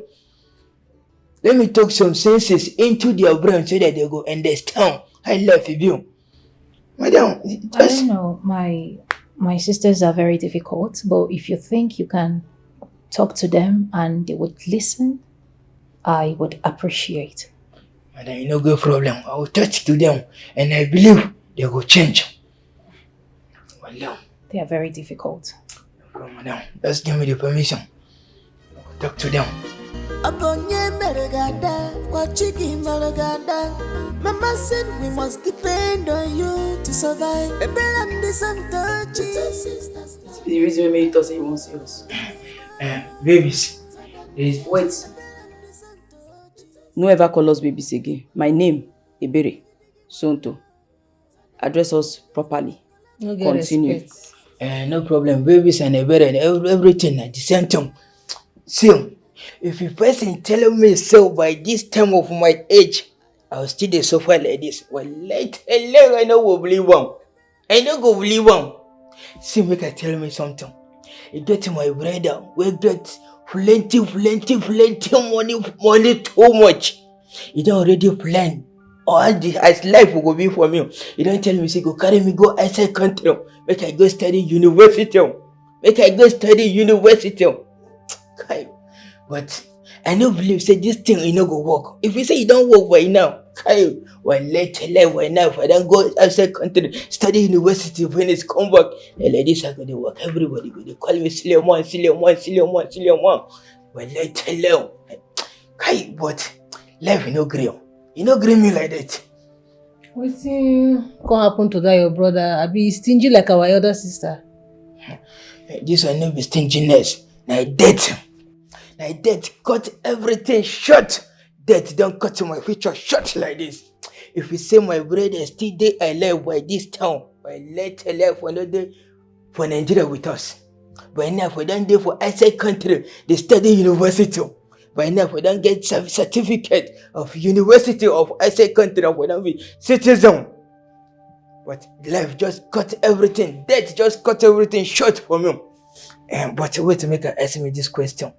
Let me talk some senses into their brain so that they go understand. I love you. Madam, I don't know. My sisters are very difficult, but if you think you can talk to them and they would listen, I would appreciate. Madam, you no good problem. I will talk to them and I believe they will change. Madam. They are very difficult. Come, madam, just give me the permission. I will talk to them. Mama said we must depend on you to survive. The reason we made us say you won't see us. Babies. Wait. No ever call us babies again. My name, Ebere, Sonto. Address us properly. No get Continue. respect. No problem. Babies and Ebere and everything at the same time. See, if a person tell me so by this time of my age, I'll still dey suffer like this. Well, later I no go believe one. I no go believe one. See, make I tell me something. You get my brother, we get plenty money too much. You don't already plan all the as life will be for me. You don't tell me say go carry me go outside country. Make I go study university. Okay. But I no believe say this thing you no go work. If you say you don't work by now, okay, well later why now if I don't go outside country study university when it's come back, like this I go to work. Everybody go to call me Suleiman. Well later okay, but life you no gree. You no gree me like that. Wetin come happen to that your brother? I be stingy like our elder sister. This one no be stinginess. Na death cut everything short. Death don't cut to my future short like this. If you say my brother still there alive by this town, by later life for another for Nigeria with us. By now, if we don't do for outside country, they study university. By now, if we don't get certificate of university of outside country, we don't be citizen. But life just cut everything. Death just cut everything short for me. But wait to make her ask me this question.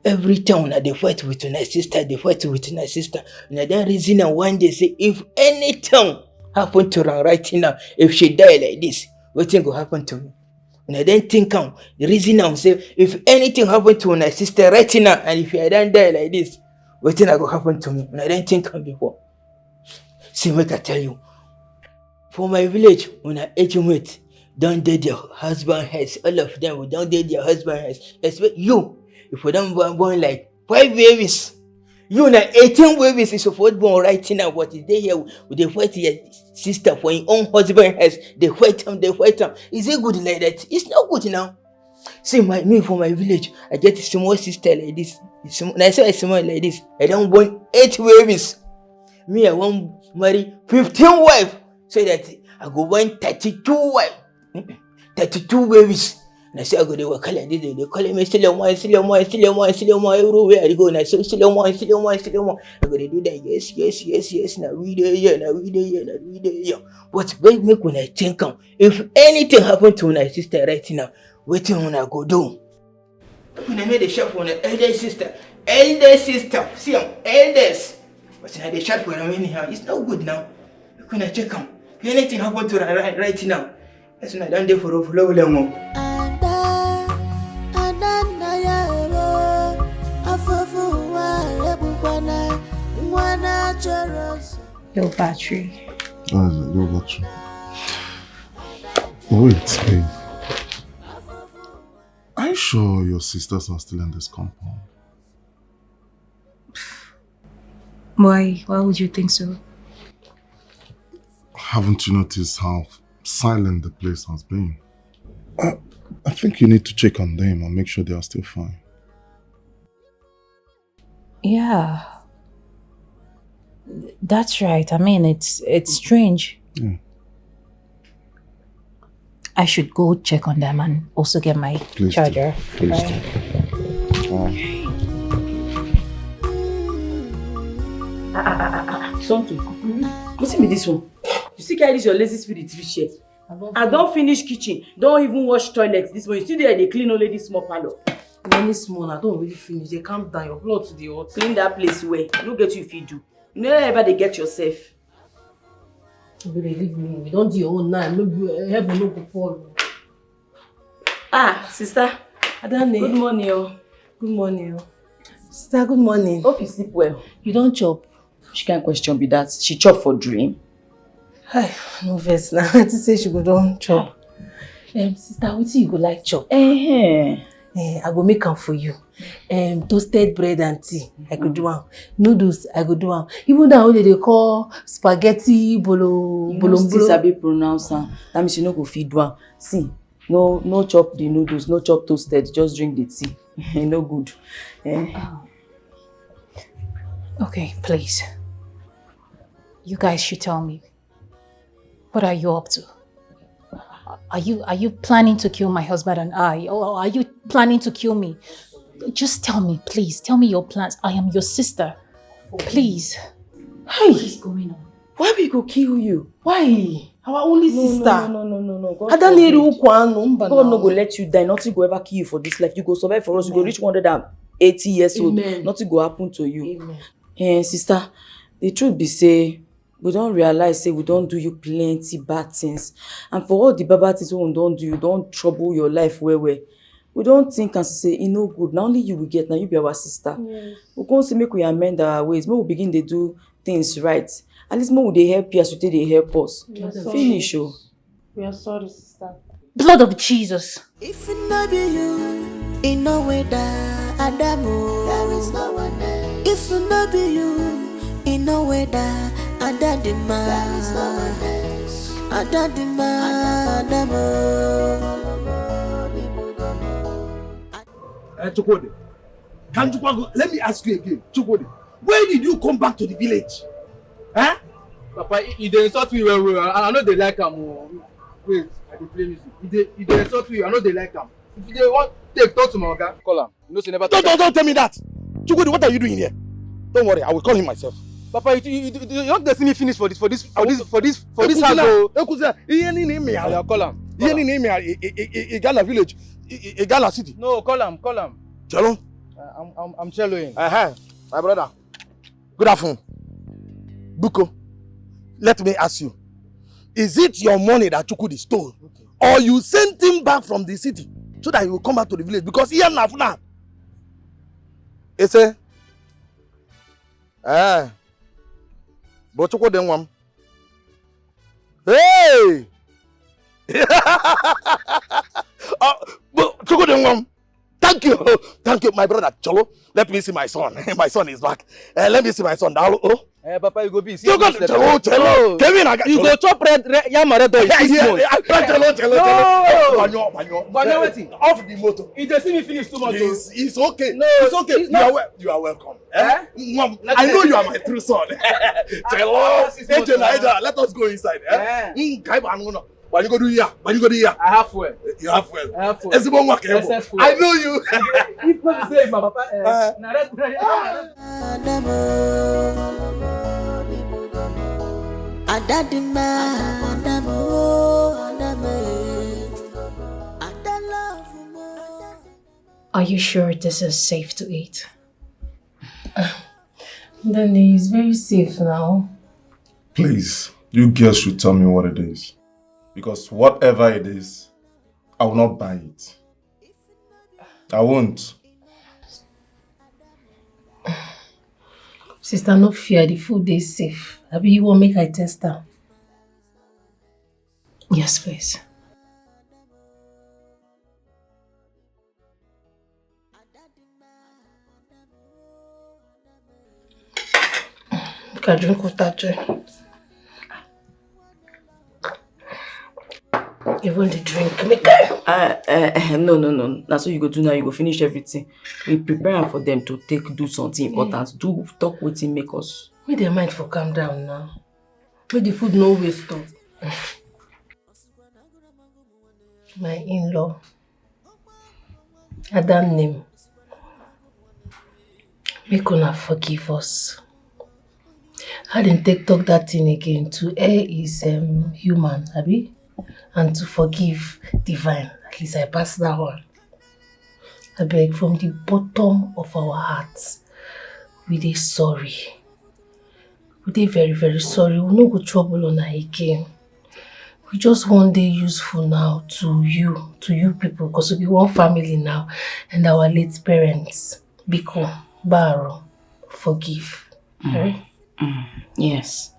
Every time they fight with my sister, and I don't reason and one day say, if anything happen to her right now, if she die like this, what thing will happen to me? And I don't think the reason I'm saying, if anything happen to my sister right now, and if I don't die like this, what thing will happen to me? And I don't think before. See, make I tell you, for my village, when I age mate, don't date their husband heads, all of them, we don't date their husband heads. Expect you. If we don't born like 5 babies, you know 18 babies is supposed to born right now. What is they here with the fight your sister for your own husband has they fight them. Is it good like that? It's not good now. See me for my village, I get a small sister like this. I say a small like this. I don't want 8 babies. Me, I want marry 15 wives so that I go want 32 wives, 32 babies. And I say I go they work like this. They call me still one everywhere I go. And I say still one. I go they do that. Yes. Now we there. But wait, make when I think if anything happen to my sister right now, what when I go do? When I made the shop on the elder sister. See elders. But now they shot for them anyhow. It's not good now. When I check if anything happen to her right now, that's when I don't do for a long. Your battery. Your battery. Wait, babe. Are you sure your sisters are still in this compound? Why would you think so? Haven't you noticed how silent the place has been? I think you need to check on them and make sure they are still fine. Yeah. That's right. I mean, it's strange. Yeah. I should go check on them and also get my charger. Please do. Tonto, what's be this one? You still carry this your lazy spirit reach here. I don't finish kitchen, don't even wash toilets this morning. You still there, they clean only this small parlor. Only small, I don't really finish. They calm down, your blood to the hot. Clean that place well. No get you if you do. You never ever they get yourself. They leave me. We don't do your own now. Maybe heaven no go fall. Ah, sister. Adane. Good morning, oh. Good morning, oh. Sister, good morning. Hope you sleep well. You don't chop. She can't question be that. She chop for dream. Hi, no verse now. I say she go don't chop. Sister, what you go like chop? I go make them for you. Toasted bread and tea, I could do one. Noodles, I could do one. Even that way they call spaghetti bolo. You still sabi pronounce am. That means you no go feed one. See, no chop the noodles, no chop toasted. Just drink the tea. No good. Okay, please. You guys should tell me. What are you up to? Are you planning to kill my husband and I? Or are you planning to kill me? Just tell me, please. Tell me your plans. I am your sister. Please. Hey, what is going on? Why we go kill you? Why? Our only sister. No. God no go let you die. Nothing go ever kill you for this life. You go survive for us. You go reach 180 years old. Amen. Nothing go happen to you. Amen. Sister, the truth be say, we don't realize say we don't do you plenty bad things. And for all the bad things we don't do, you don't trouble your life well. We don't think and say, no good. Not only you will get, now you be our sister. Yes. We go see make we amend our ways. Make we begin to do things right. At least more they help you as you they help us. Finish, oh. We are sorry, sister. Blood of Jesus. If it not be you, in no way that Adamo, there is no one else. If it not be you, in no way that Adadima, there is no one else. Adadima, Adamo. Chukwode, let me ask you again, Chukwode. When did you come back to the village? Huh? Papa, you dey insult me well. I know they like him. Wait, I dey play music. You dey insult me. I know they like him. If you dey want take talk to my oga, call him. You know say never. Don't tell me that. Chukudi, what are you doing here? Don't worry, I will call him myself. Papa, you don't let me finish for this house. Ekuza, Yeah, call him. Igala village, Igala city. No, call him. Cello? I'm celloing. My brother. Good afternoon. Buko, let me ask you. Is it your money that Chukudi stole? Okay. Or you sent him back from the city so that he will come back to the village? Because here now. Ese? But Chukudi then one. Hey! Chukudi then one. Thank you, my brother Cholo. Let me see my son. My son is back. Let me see my son. Papa, you go be. You got Cholo. Kevin, I got you go chop red yamare do. Cholo. Banyo wetin? Off the motor. You just see me finish too much. It's okay. No, it's okay. You are welcome. I know you are my true son. Cholo. Let us go inside. When you go do here? I have fuel. You have fuel. I have fuel. I know you. If not say my papa, Are you sure this is safe to eat? Danny, it's very safe now. Please, you girls should tell me what it is. Because whatever it is, I will not buy it. I won't. Sister, no fear, the food is safe. Abi, you want make I test her? Yes, please. You can drink water too. Even the drink, make No. That's what you go do now. You go finish everything. We prepare for them to do something important. Do talk with him, make us. Make their mind for calm down now. Make the food no waste up. My in-law. Adam name. Make una forgive us. I didn't talk that thing again. To err is human, abi? And to forgive divine. At least I passed that one. I beg from the bottom of our hearts. We dey sorry. We dey very, very sorry. We no go trouble on her again. We just want dey useful now to you people, because we be one family now, and our late parents. Biko, Baro, forgive. Right? Yes.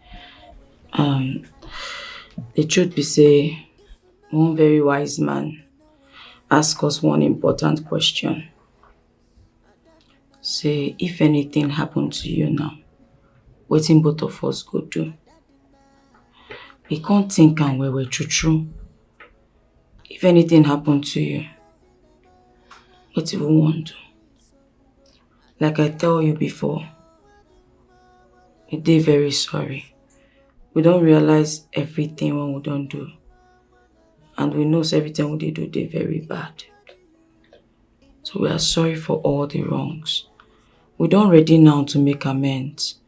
The truth be say, one very wise man asked us one important question. Say, if anything happened to you now, wetin both of us go do? We can't think and we're true. If anything happened to you, what do we want to do? Like I tell you before, we dey very sorry. We don't realize everything when we don't do. And we know everything we do, they very bad. So we are sorry for all the wrongs. We don't ready now to make amends.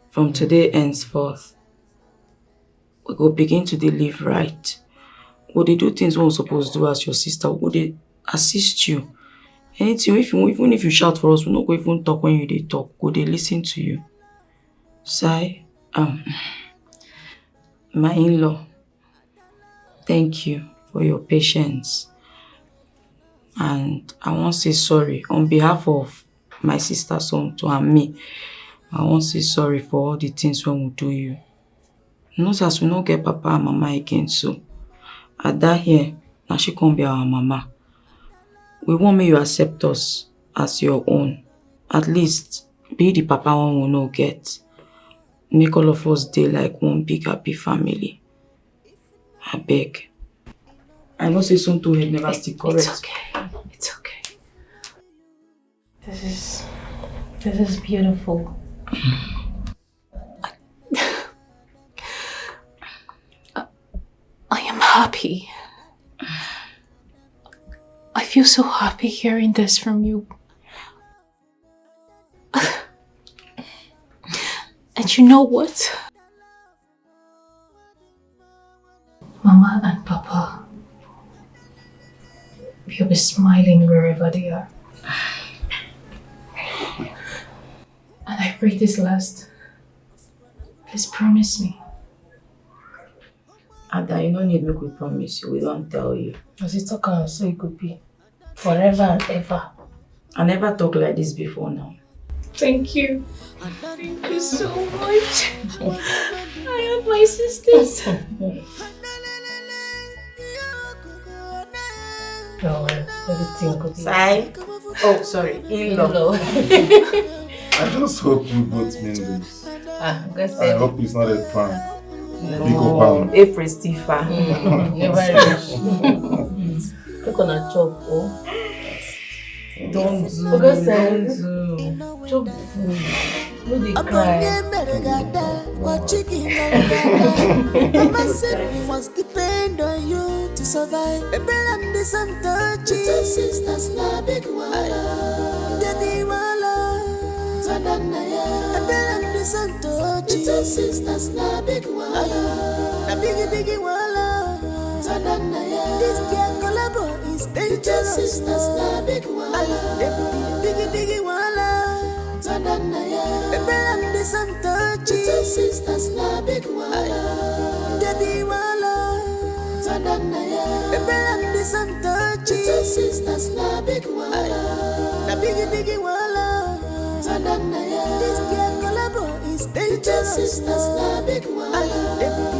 From today henceforth, we go begin to live right. We dey do things we we're supposed to do as your sister. We dey assist you. Anything, even if you shout for us, we no go even talk when you dey talk. We dey listen to you. Sai, my in-law, thank you for your patience. And I want to say sorry on behalf of my sister Tonto and me. I want to say sorry for all the things when we do you. Not as we don't get papa and mama again, so at that here, now she can't be our mama. We want me you accept us as your own. At least be the papa one we no get. Make all of us day like one big happy family. I beg. I know say Tonto head never still correct. It's okay. This This is beautiful. I am happy. I feel so happy hearing this from you. And you know what? Mama and Papa, you'll be smiling wherever they are. And I pray this last. Please promise me. Ada, you don't need me to promise you. We don't tell you. As you talk, so it could be forever and ever. I never talked like this before now. Thank you. Thank you so much. I have my sisters. No, everything could be. Sai? Oh, sorry. In-law. I just hope you both mean this. I hope it's not a prank. No, April Stifa. Never reach. Look on a chop, oh. Don't do. Chop food. No, they cry. Mama said we must depend on you to survive. Baby, some touchy. Sisters, na big wala. Daddy wala. Tananaya. Baby, some touchy. Sisters, na big wala. Na biggie wala. Tananaya. This girl collabo is dangerous. Sisters, na big wala. Biggie wala. Tananaya. Baby, some touchy. Sisters, na big wala. Daddy wala. Tananaya. Baby, some touchy. Sisters, na big wala. Na biggie wala. Tananaya. This girl collabo is dangerous. Sisters, na big wala.